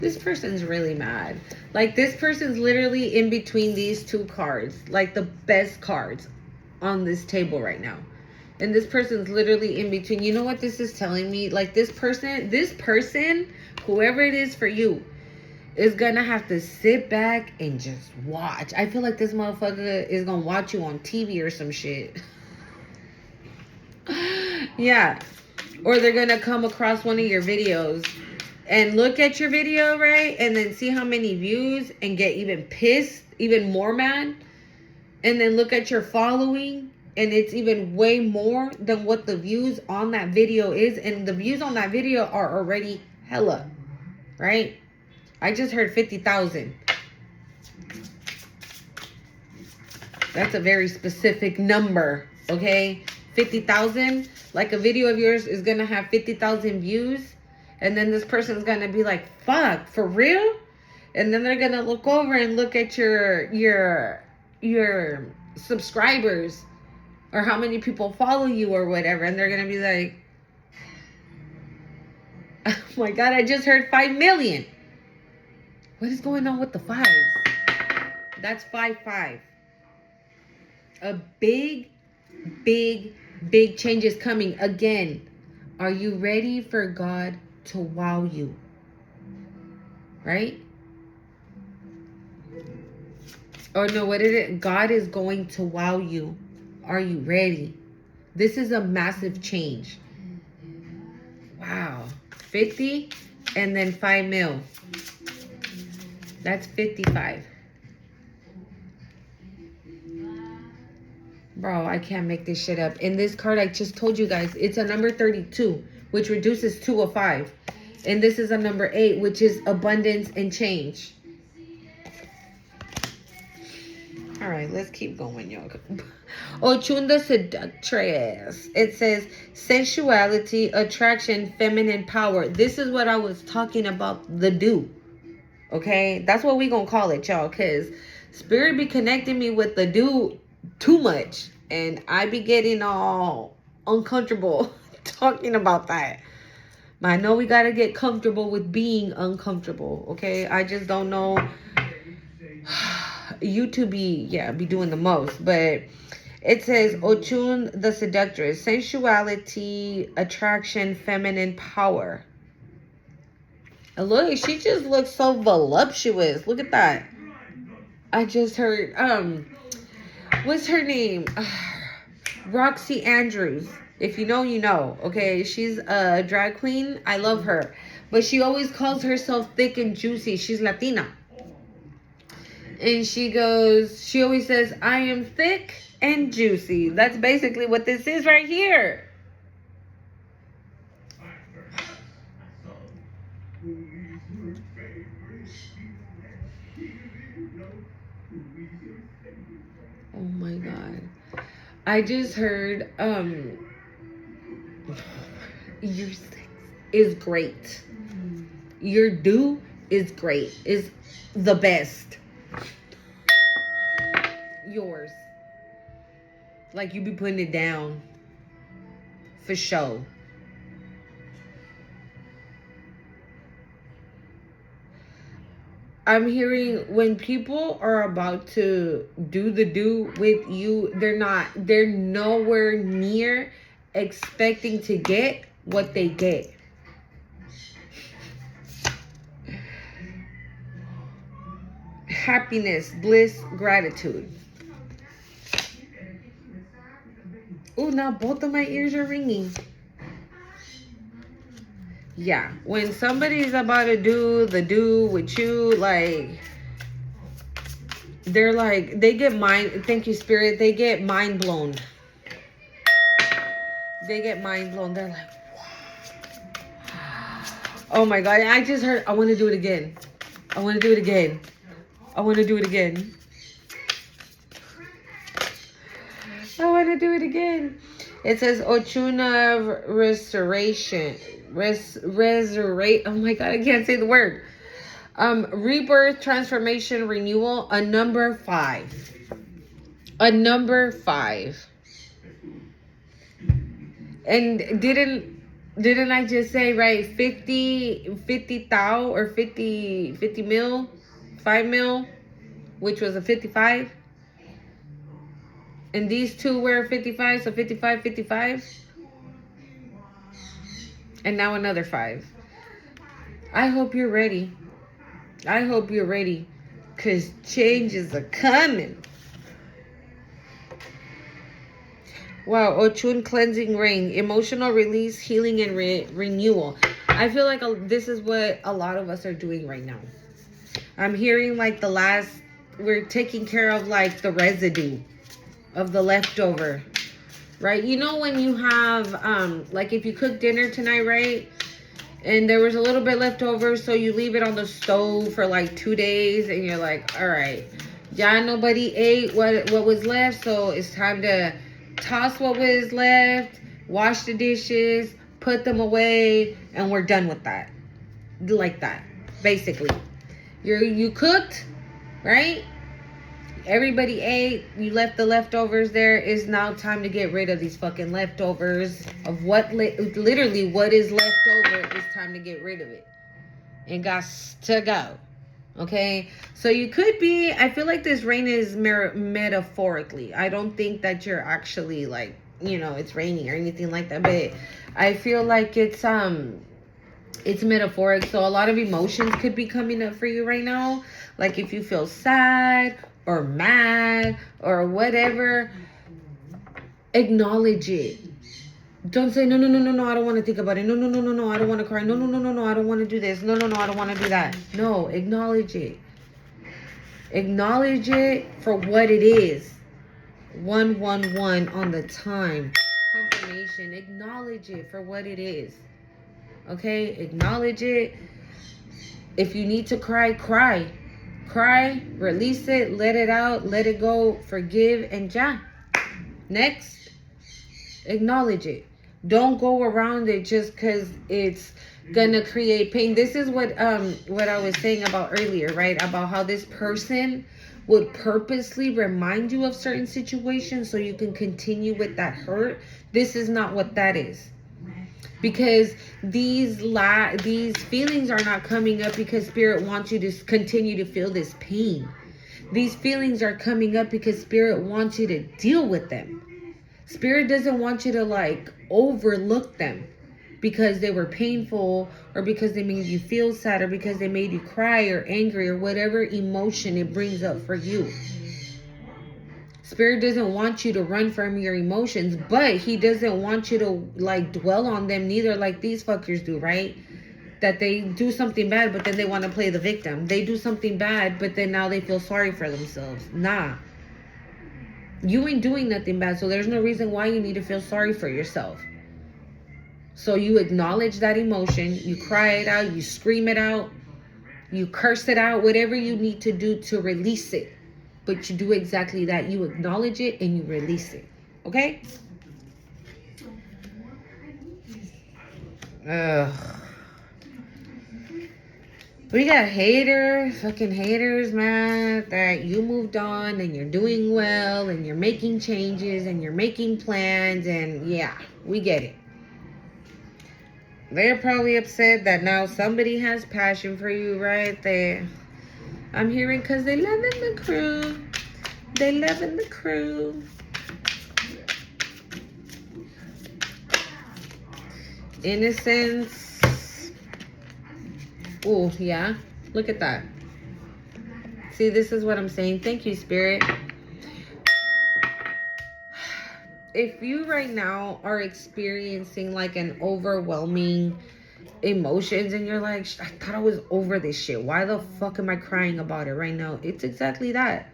This person's really mad. Like this person's literally in between these 2 cards, like the best cards on this table right now. And this person's literally in between. You know what this is telling me? Like this person, whoever it is for you, is gonna have to sit back and just watch. I feel like this motherfucker is gonna watch you on TV or some shit. Yeah. Or they're gonna come across one of your videos and look at your video, right? And then see how many views and get even pissed, even more mad. And then look at your following, and it's even way more than what the views on that video is. And the views on that video are already hella, right? I just heard 50,000. That's a very specific number, okay? 50,000, like a video of yours is gonna have 50,000 views, and then this person's gonna be like, fuck, for real? And then they're gonna look over and look at your subscribers or how many people follow you or whatever, and they're gonna be like, oh my God, I just heard 5 million. What is going on with the fives? That's 5-5. A big change is coming. Again, are you ready for God to wow you? Right? Or no, what is it? God is going to wow you. Are you ready? This is a massive change. Wow. 50 and then 5 mil. That's 55. Bro, I can't make this shit up. In this card, I just told you guys, it's a number 32, which reduces 2 of 5. And this is a number 8, which is abundance and change. All right, let's keep going, y'all. Ochun the Seductress. It says sensuality, attraction, feminine power. This is what I was talking about, the do. Okay? That's what we gonna call it, y'all, because Spirit be connecting me with the do too much. And I be getting all uncomfortable talking about that. But I know we got to get comfortable with being uncomfortable, okay? I just don't know. YouTube be doing the most. But it says, Ochun the Seductress. Sensuality, attraction, feminine power. And look, she just looks so voluptuous. Look at that. I just heard, what's her name? Roxy Andrews. If you know, you know. Okay, she's a drag queen. I love her. But she always calls herself thick and juicy. She's Latina. And she always says, I am thick and juicy. That's basically what this is right here. Oh my God. I just heard, your sex is great. Your do is great. Is the best. Yours. Like you be putting it down. For show. I'm hearing when people are about to do the do with you, they're nowhere near expecting to get what they get. Happiness, bliss, gratitude. Oh, now both of my ears are ringing. Yeah, when somebody's about to do the do with you, like, they're like, they get thank you, Spirit, they get mind blown. They get mind blown. They're like, wow. Oh my God, I just heard, I want to do it again. I want to do it again. I want to do it again. I want to do it again. It says Ochuna restoration. Oh my God, I can't say the word. Rebirth, transformation, renewal. A number 5. A number 5. And didn't I just say, right, 50 thou or 50 mil, 5 mil, which was a 55? And these two were 55, so 55. And now another 5. I hope you're ready. I hope you're ready. Because changes are coming. Wow, Ochun cleansing rain. Emotional release, healing, and renewal. I feel like this is what a lot of us are doing right now. I'm hearing like we're taking care of like the residue of the leftover. Right? You know when you have, like if you cook dinner tonight, right? and there was a little bit left over, so you leave it on the stove for like 2 days, and you're like, all right, yeah, nobody ate what was left, so it's time to toss what was left, wash the dishes, put them away, and we're done with that. Like that, basically. You cooked, right? Everybody ate. You left the leftovers there. It's now time to get rid of these fucking leftovers of what literally what is left over. It's time to get rid of it. It got to go. Okay, so you could be, I feel like this rain is metaphorically. I don't think that you're actually like, it's raining or anything like that, but I feel like it's metaphoric. So a lot of emotions could be coming up for you right now. Like if you feel sad or mad or whatever, acknowledge it. Don't say, no, I don't want to think about it. No, I don't want to cry. No, I don't want to do this. No, I don't want to do that. No, acknowledge it. Acknowledge it for what it is. 111 on the time. Confirmation. Acknowledge it for what it is. Okay? Acknowledge it. If you need to cry, cry. Cry. Release it. Let it out. Let it go. Forgive. And ja. Next. Acknowledge it. Don't go around it just because it's gonna create pain. This is what I was saying about earlier, right? About how this person would purposely remind you of certain situations so you can continue with that hurt. This is not what that is. Because these feelings are not coming up because Spirit wants you to continue to feel this pain. These feelings are coming up because Spirit wants you to deal with them. Spirit doesn't want you to like overlook them because they were painful or because they made you feel sad or because they made you cry or angry or whatever emotion it brings up for you. Spirit doesn't want you to run from your emotions, but he doesn't want you to like dwell on them neither, like these fuckers do, right? That they do something bad, but then they want to play the victim. They do something bad, but then now they feel sorry for themselves. Nah. You ain't doing nothing bad, so there's no reason why you need to feel sorry for yourself. So you acknowledge that emotion, you cry it out, you scream it out, you curse it out, whatever you need to do to release it. But you do exactly that. You acknowledge it and you release it. Okay? Ugh. We got fucking haters, man, that you moved on and you're doing well and you're making changes and you're making plans and yeah, we get it. They're probably upset that now somebody has passion for you right there. I'm hearing because they loving the crew. They loving the crew. Innocence. Oh, yeah. Look at that. See, this is what I'm saying. Thank you, Spirit. If you right now are experiencing like an overwhelming emotions and you're like, I thought I was over this shit. Why the fuck am I crying about it right now? It's exactly that.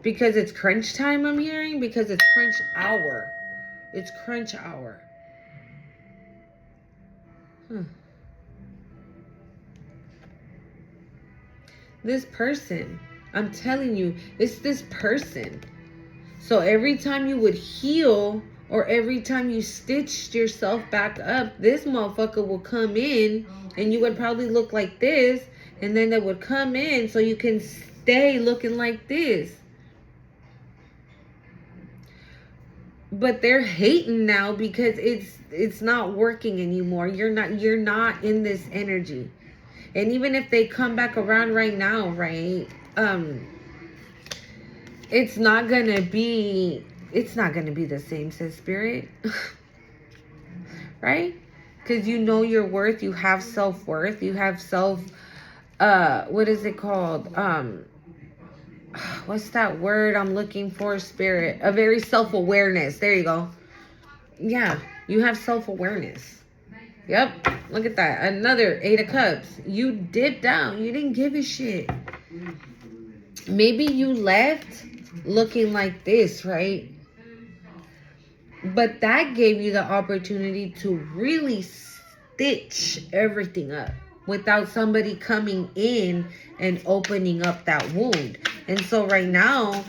Because it's crunch time, I'm hearing. Because it's crunch hour. It's crunch hour. This person, I'm telling you, it's this person. So every time you would heal or every time you stitched yourself back up, this motherfucker will come in and you would probably look like this, and then they would come in so you can stay looking like this. But they're hating now because it's not working anymore. You're not in this energy. And even if they come back around right now, right? It's not gonna be the same, says Spirit. Right? Because you know your worth, you have self-worth, you have what is it called? What's that word I'm looking for, Spirit? A very self-awareness. There you go. Yeah, you have self-awareness. Yep, look at that. Another 8 of Cups. You dipped out. You didn't give a shit. Maybe you left looking like this, right? But that gave you the opportunity to really stitch everything up without somebody coming in and opening up that wound. And so right now,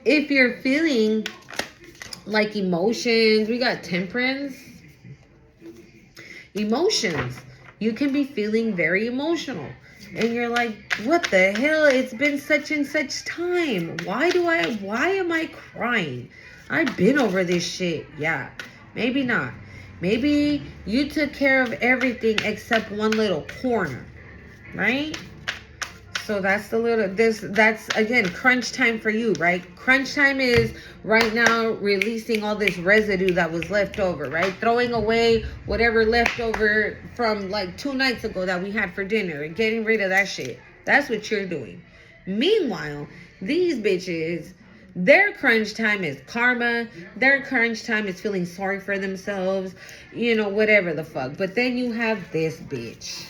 if you're feeling like emotions, we got temperance, emotions. You can be feeling very emotional. And you're like, what the hell? It's been such and such time. Why am I crying? I've been over this shit. Yeah, maybe not. Maybe you took care of everything except one little corner, right? So that's that's again, crunch time for you, right? Crunch time is right now releasing all this residue that was left over, right? Throwing away whatever left over from like 2 nights ago that we had for dinner and getting rid of that shit. That's what you're doing. Meanwhile, these bitches, their crunch time is karma. Their crunch time is feeling sorry for themselves, whatever the fuck. But then you have this bitch.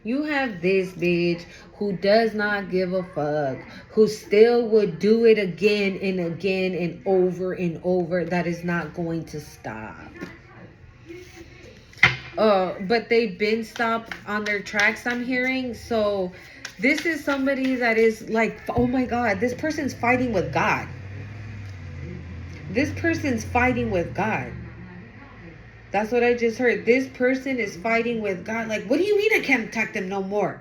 You have this bitch who does not give a fuck, who still would do it again and again and over. That is not going to stop. But they've been stopped on their tracks, I'm hearing. So this is somebody that is like, oh my God, this person's fighting with God. This person's fighting with God. That's what I just heard. This person is fighting with God. Like, what do you mean I can't attack them no more?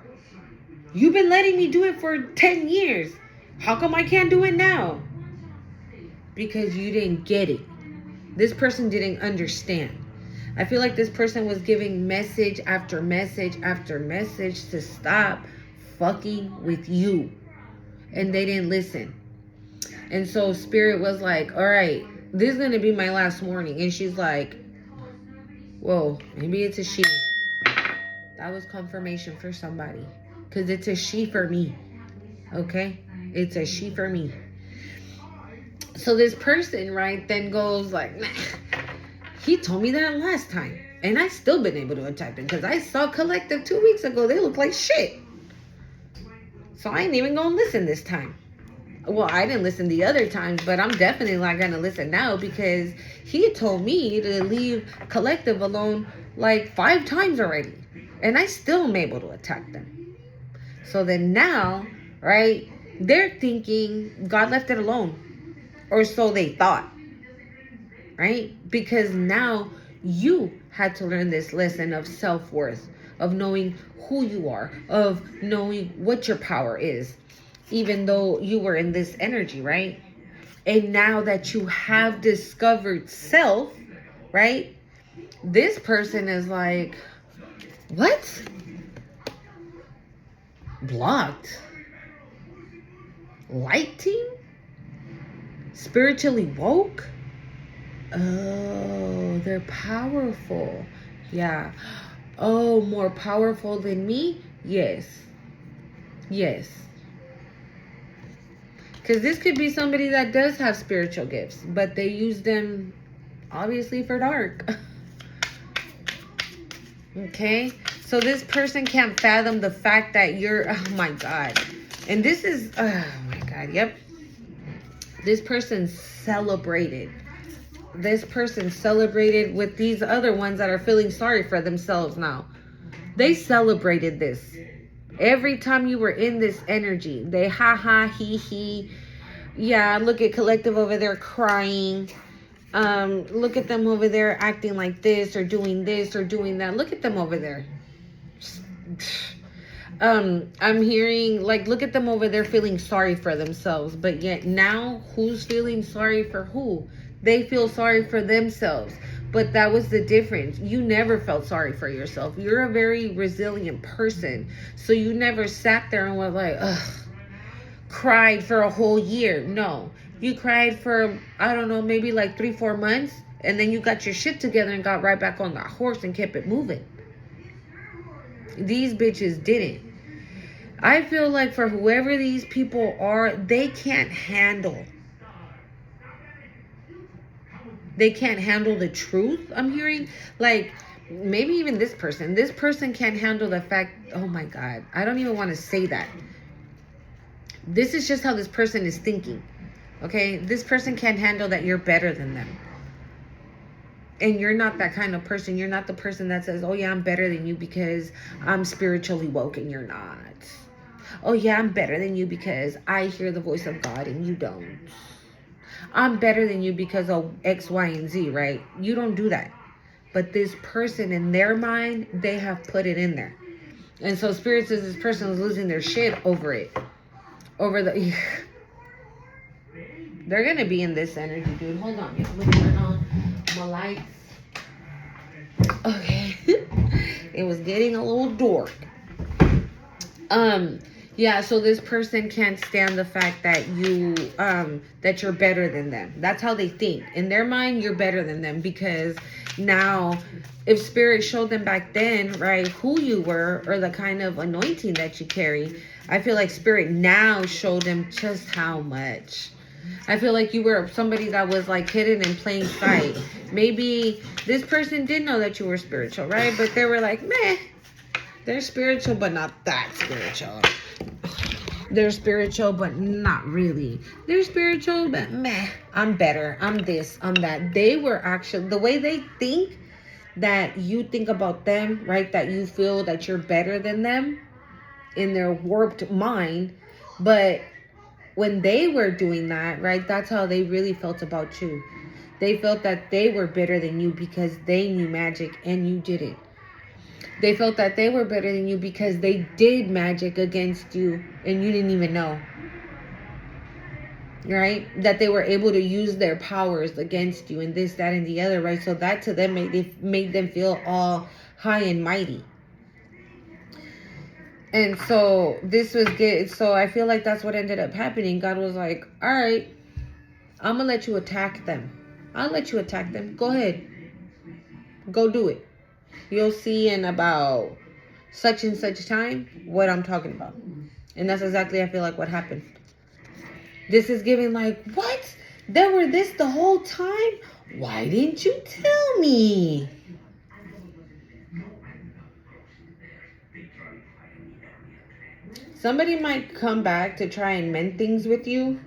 You've been letting me do it for 10 years. How come I can't do it now? Because you didn't get it. This person didn't understand. I feel like this person was giving message after message after message to stop fucking with you. And they didn't listen. And so Spirit was like, all right, this is going to be my last warning. And she's like, whoa, maybe it's a she. That was confirmation for somebody. Because it's a she for me. Okay? It's a she for me. So this person, right, then goes like, nah, he told me that last time. And I still been able to attack him. Because I saw Collective 2 weeks ago. They look like shit. So I ain't even going to listen this time. Well, I didn't listen the other times, but I'm definitely not going to listen now. Because he told me to leave Collective alone like 5 times already. And I still am able to attack them. So then now, right, they're thinking God left it alone. Or so they thought. Right? Because now you had to learn this lesson of self-worth, of knowing who you are, of knowing what your power is, even though you were in this energy, right? And now that you have discovered self, right, this person is like, what? Blocked? Light team? Spiritually woke? Oh, they're powerful. Yeah. Oh, more powerful than me? Yes. Yes. Because this could be somebody that does have spiritual gifts, but they use them obviously for dark. Okay? So this person can't fathom the fact that you're, oh my God. And this is, oh my God, yep. This person celebrated. This person celebrated with these other ones that are feeling sorry for themselves now. They celebrated this. Every time you were in this energy, they he. Yeah, look at Collective over there crying. Look at them over there acting like this or doing that. Look at them over there. I'm hearing like, look at them over there feeling sorry for themselves. But yet now, who's feeling sorry for who? They feel sorry for themselves. But that was the difference. You never felt sorry for yourself. You're a very resilient person. So you never sat there and was like, ugh, cried for a whole year. No. You cried for, I don't know, maybe like 3-4 months. And then you got your shit together and got right back on that horse and kept it moving. These bitches didn't. I feel like for whoever these people are, they can't handle. They can't handle the truth, I'm hearing. Like, maybe even this person. This person can't handle the fact, oh my God, I don't even want to say that. This is just how this person is thinking. Okay? This person can't handle that you're better than them. And you're not that kind of person. You're not the person that says, oh yeah, I'm better than you because I'm spiritually woke, and you're not. Oh yeah, I'm better than you because I hear the voice of God and you don't. I'm better than you because of X, Y, and Z, right? You don't do that. But this person, in their mind, they have put it in there. And so Spirit says this person is losing their shit over it. Over the... They're going to be in this energy, dude. Hold on. Let me turn on my lights. Okay. It was getting a little dark. Yeah, so this person can't stand the fact that that you're better than them. That's how they think. In their mind, you're better than them, because now if Spirit showed them back then, right, who you were or the kind of anointing that you carry, I feel like Spirit now showed them just how much. I feel like you were somebody that was like hidden in plain sight. Maybe this person did know that you were spiritual, right? But they were like, meh. They're spiritual, but not that spiritual. They're spiritual, but not really. They're spiritual, but meh. I'm better. I'm this. I'm that. They were actually, the way they think that you think about them, right? That you feel that you're better than them in their warped mind. But when they were doing that, right? That's how they really felt about you. They felt that they were better than you because they knew magic and you didn't. They felt that they were better than you because they did magic against you and you didn't even know. Right? That they were able to use their powers against you and this, that, and the other, right? So that to them made them feel all high and mighty. And so this was good. So I feel like that's what ended up happening. God was like, all right, I'm going to let you attack them. I'll let you attack them. Go ahead. Go do it. You'll see in about such and such time what I'm talking about. And that's exactly, I feel like, what happened. This is giving like, what? They were this the whole time? Why didn't you tell me? Somebody might come back to try and mend things with you.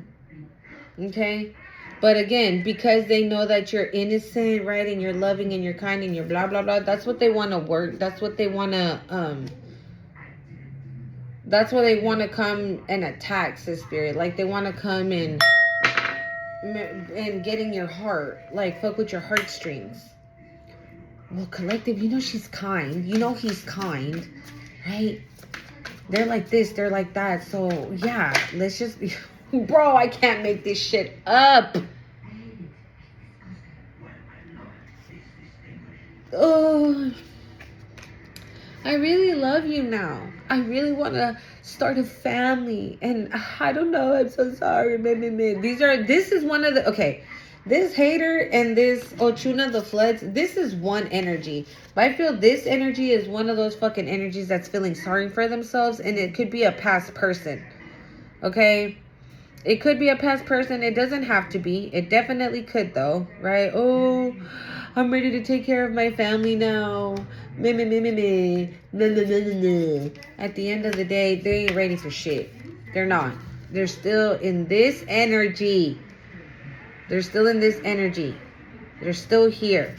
Okay? But again, because they know that you're innocent, right? And you're loving and you're kind and you're blah, blah, blah. That's what they want to work. That's what they want to, that's why they want to come and attack, says Spirit. Like they want to come and get in your heart. Like fuck with your heartstrings. Well, collective, you know she's kind. You know he's kind, right? They're like this, they're like that. So yeah, let's just... Bro, I can't make this shit up. Oh, I really love you now. I really want to start a family. And I don't know. I'm so sorry. This is one of the... Okay. This hater and this Ochuna the Floods, this is one energy. But I feel this energy is one of those fucking energies that's feeling sorry for themselves. And it could be a past person. Okay? It could be a past person. It doesn't have to be. It definitely could, though. Right? Oh, I'm ready to take care of my family now. Me. At the end of the day, they ain't ready for shit. They're not. They're still in this energy. They're still in this energy. They're still here.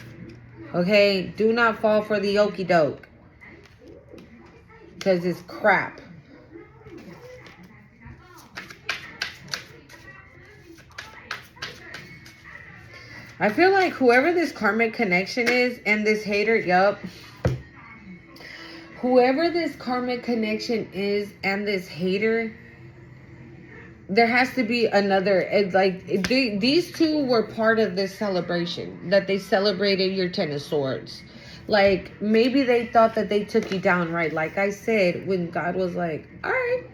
Okay? Do not fall for the okie doke. Because it's crap. I feel like whoever this karmic connection is and this hater, yup. Whoever this karmic connection is and this hater, there has to be another. These two were part of this celebration. That they celebrated your Ten of Swords. Like, maybe they thought that they took you down, right? Like I said, when God was like, all right,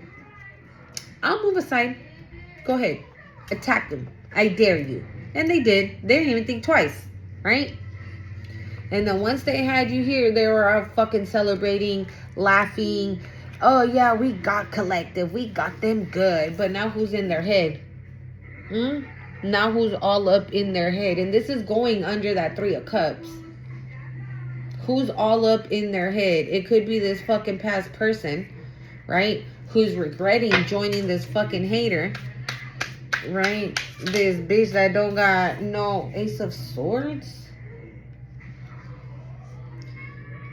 I'll move aside. Go ahead. Attack them. I dare you. And they did. They didn't even think twice. Right? And then once they had you here, they were all fucking celebrating, laughing. Oh, yeah, we got collective. We got them good. But now who's in their head? Now who's all up in their head? And this is going under that 3 of Cups. Who's all up in their head? It could be this fucking past person, right? Who's regretting joining this fucking hater. Right? This bitch that don't got no Ace of Swords.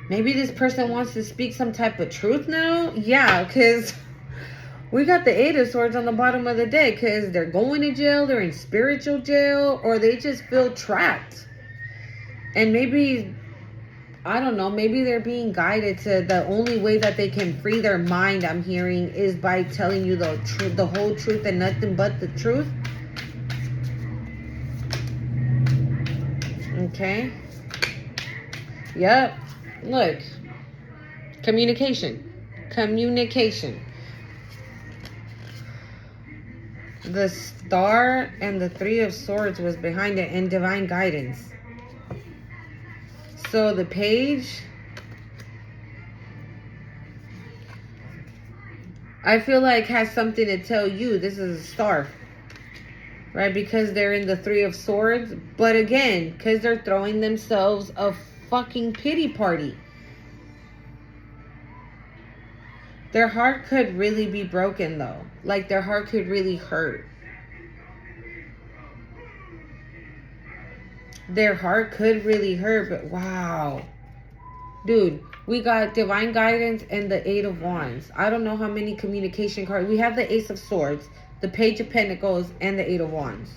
Maybe this person wants to speak some type of truth now. Yeah, because we got the Eight of Swords on the bottom of the deck because they're going to jail, they're in spiritual jail, or they just feel trapped. And maybe, I don't know, maybe they're being guided to the only way that they can free their mind, I'm hearing, is by telling you the truth, the whole truth and nothing but the truth. Okay. Yep. Look. Communication. Communication. The Star and the Three of Swords was behind it, and divine guidance. So the Page, I feel like, has something to tell you. This is a Star, right? Because they're in the Three of Swords. But again, because they're throwing themselves a fucking pity party. Their heart could really be broken, though. Like, their heart could really hurt. Their heart could really hurt, but wow. Dude, we got divine guidance and the Eight of Wands. I don't know how many communication cards. We have the Ace of Swords, the Page of Pentacles, and the Eight of Wands.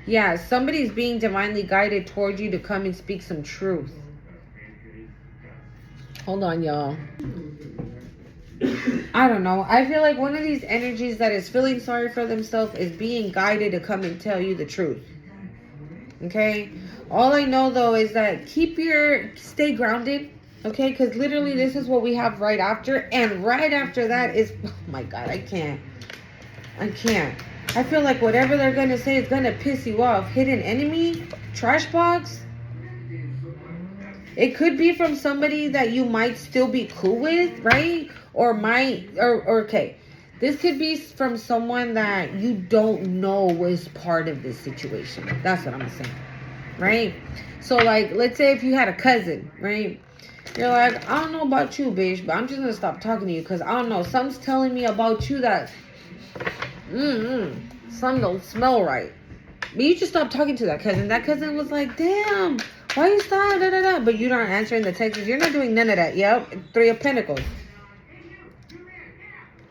Yeah, somebody's being divinely guided toward you to come and speak some truth. Hold on, y'all. I don't know. I feel like one of these energies that is feeling sorry for themselves is being guided to come and tell you the truth. Okay? All I know, though, is that stay grounded. Okay? Because literally this is what we have right after. And right after that is, oh my God, I can't. I feel like whatever they're going to say is going to piss you off. Hidden enemy? Trash box? It could be from somebody that you might still be cool with, right? Or okay. This could be from someone that you don't know was part of this situation. That's what I'm saying, right? So, like, let's say if you had a cousin, right? You're like, I don't know about you, bitch, but I'm just going to stop talking to you because I don't know. Something's telling me about you that, something don't smell right. But you just stopped talking to that cousin. That cousin was like, damn, why you stop? Da, da, da. But you aren't answering the texts. You're not doing none of that. Yep. Three of Pentacles.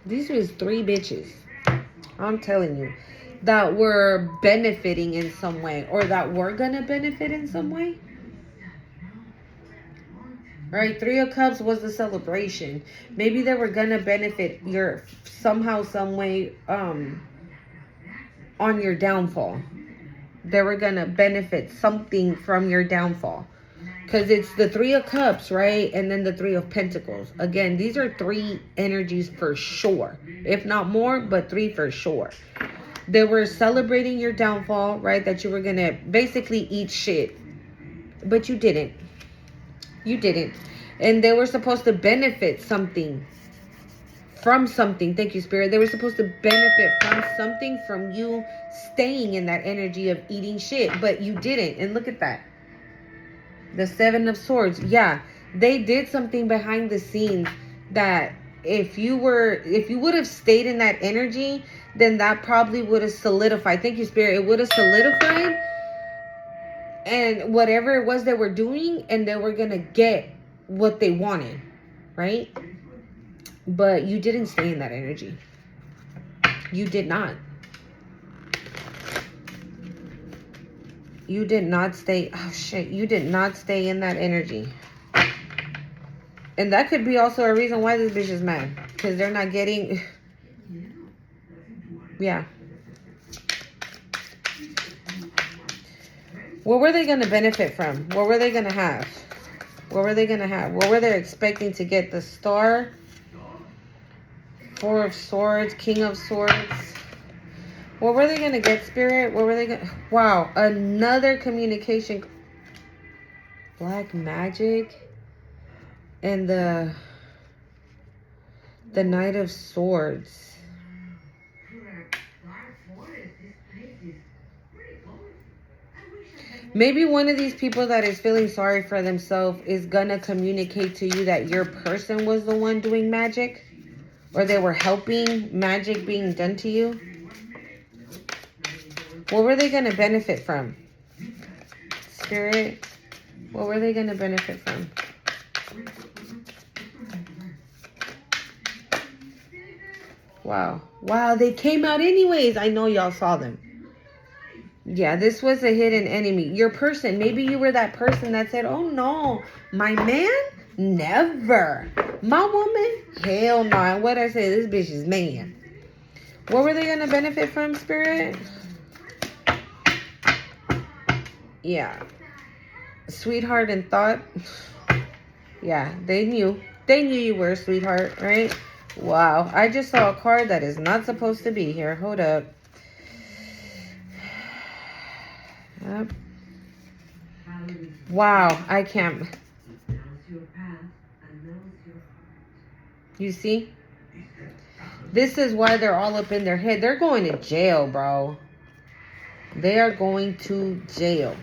These was three bitches. I'm telling you. That were benefiting in some way. Or that were going to benefit in some way. Right? Three of Cups was the celebration. Maybe they were going to benefit somehow, some way on your downfall. They were going to benefit something from your downfall. Because it's the Three of Cups, right? And then the Three of Pentacles. Again, these are three energies for sure. If not more, but three for sure. They were celebrating your downfall, right? That you were going to basically eat shit. But you didn't. You didn't. And they were supposed to benefit something. From something. Thank you, Spirit. They were supposed to benefit from something, from you staying in that energy of eating shit. But you didn't. And look at that. The Seven of Swords. Yeah. They did something behind the scenes that if you would have stayed in that energy, then that probably would have solidified. Thank you, Spirit. It would have solidified. And whatever it was they were doing, and they were going to get what they wanted. Right? But you didn't stay in that energy. You did not. You did not stay. Oh, shit. You did not stay in that energy. And that could be also a reason why this bitch is mad. Because they're not getting... Yeah. What were they going to benefit from? What were they going to have? What were they going to have? What were they expecting to get? The Star... Four of Swords, King of Swords. What were they going to get, Spirit? What were they going to... Wow, another communication. Black Magic. And the Knight of Swords. Maybe one of these people that is feeling sorry for themselves is going to communicate to you that your person was the one doing magic. Or they were helping magic being done to you. What were they going to benefit from? Spirit. What were they going to benefit from? Wow. Wow, they came out anyways. I know y'all saw them. Yeah, this was a hidden enemy. Your person, maybe you were that person that said, oh no, my man? Never. My woman? Hell no. And what I say, this bitch is man. What were they going to benefit from, Spirit? Yeah. Sweetheart and thought. Yeah, they knew. They knew you were a sweetheart, right? Wow. I just saw a card that is not supposed to be here. Hold up. Yep. Wow, I can't. You see? This is why they're all up in their head. They're going to jail, bro. They are going to jail.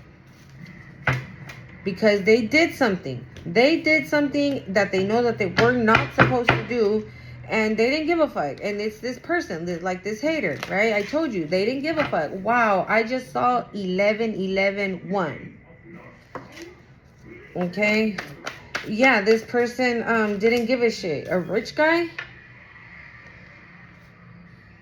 Because they did something. They did something that they know that they were not supposed to do. And they didn't give a fuck. And it's this person, like this hater, right? I told you, they didn't give a fuck. Wow, I just saw 11-11-1. Okay? Yeah, this person didn't give a shit. A rich guy?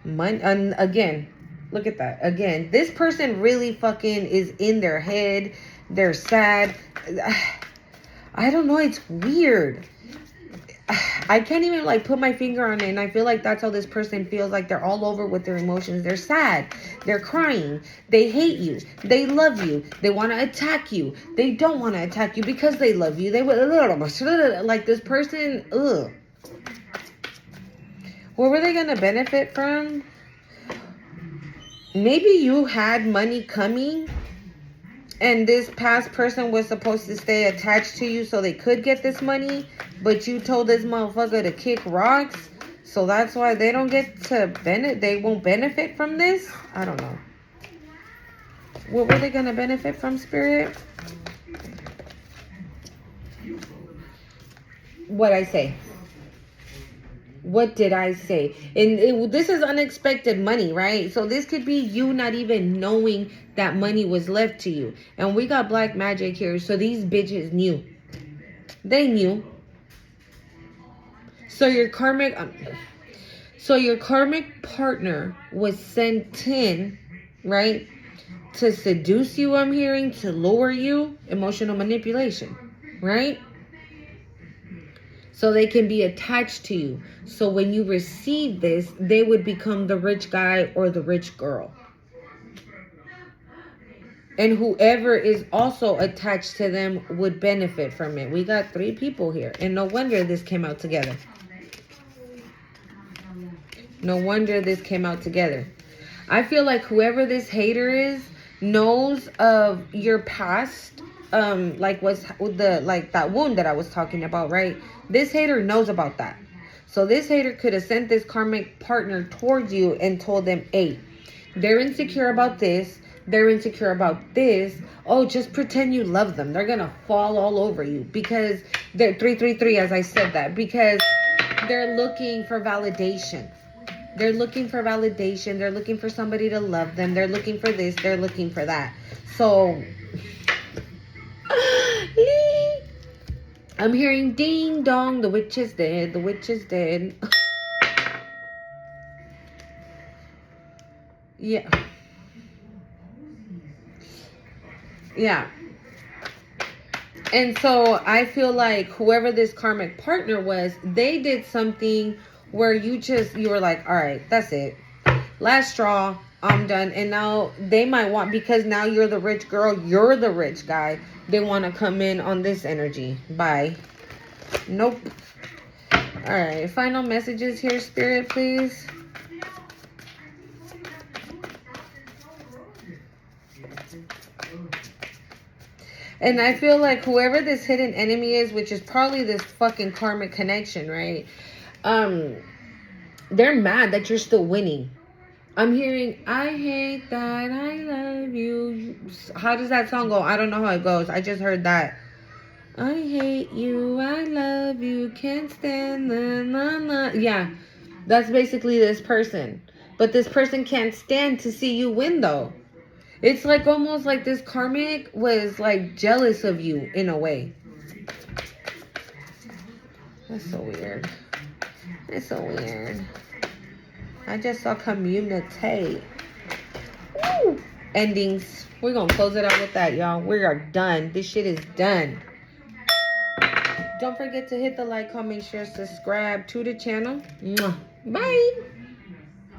Money, again, look at that. Again, this person really fucking is in their head. They're sad. I don't know. It's weird. I can't even like put my finger on it, and I feel like that's how this person feels. Like they're all over with their emotions. They're sad. They're crying. They hate you. They love you. They want to attack you. They don't want to attack you because they love you. They like this person. Ugh. What were they gonna benefit from? Maybe you had money coming, and this past person was supposed to stay attached to you so they could get this money, but you told this motherfucker to kick rocks, so that's why they don't get to benefit. They won't benefit from this. I don't know. What were they gonna benefit from, Spirit? What'd I say? What did I say? And this is unexpected money, right? So this could be you not even knowing that money was left to you. And we got black magic here. So these bitches knew. They knew. So your karmic partner was sent in, right? To seduce you, I'm hearing, to lure you, emotional manipulation, right? So they can be attached to you. So when you receive this, they would become the rich guy or the rich girl. And whoever is also attached to them would benefit from it. We got 3 people here. And no wonder this came out together. No wonder this came out together. I feel like whoever this hater is knows of your past. Like what's the like that wound that I was talking about, right? This hater knows about that. So this hater could have sent this karmic partner towards you and told them, hey, they're insecure about this. They're insecure about this. Oh, just pretend you love them. They're going to fall all over you because they're 333, as I said that, because they're looking for validation. They're looking for validation. They're looking for somebody to love them. They're looking for this. They're looking for that. So I'm hearing ding dong, the witch is dead, the witch is dead. Yeah. Yeah. And so I feel like whoever this karmic partner was, they did something where you were like, all right, that's it. Last straw, I'm done. And now they might want, because now you're the rich girl, you're the rich guy. They want to come in on this energy. Bye. Nope. All right. Final messages here, Spirit, please. And I feel like whoever this hidden enemy is, which is probably this fucking karmic connection, right? They're mad that you're still winning. I'm hearing, I hate that, I love you. How does that song go? I don't know how it goes. I just heard that. I hate you, I love you, can't stand the na. Yeah, that's basically this person. But this person can't stand to see you win, though. It's like almost like this karmic was like jealous of you in a way. That's so weird. It's so weird. I just saw communicate. Woo! Endings. We're going to close it out with that, y'all. We are done. This shit is done. Don't forget to hit the like, comment, share, subscribe to the channel. Mwah. Bye.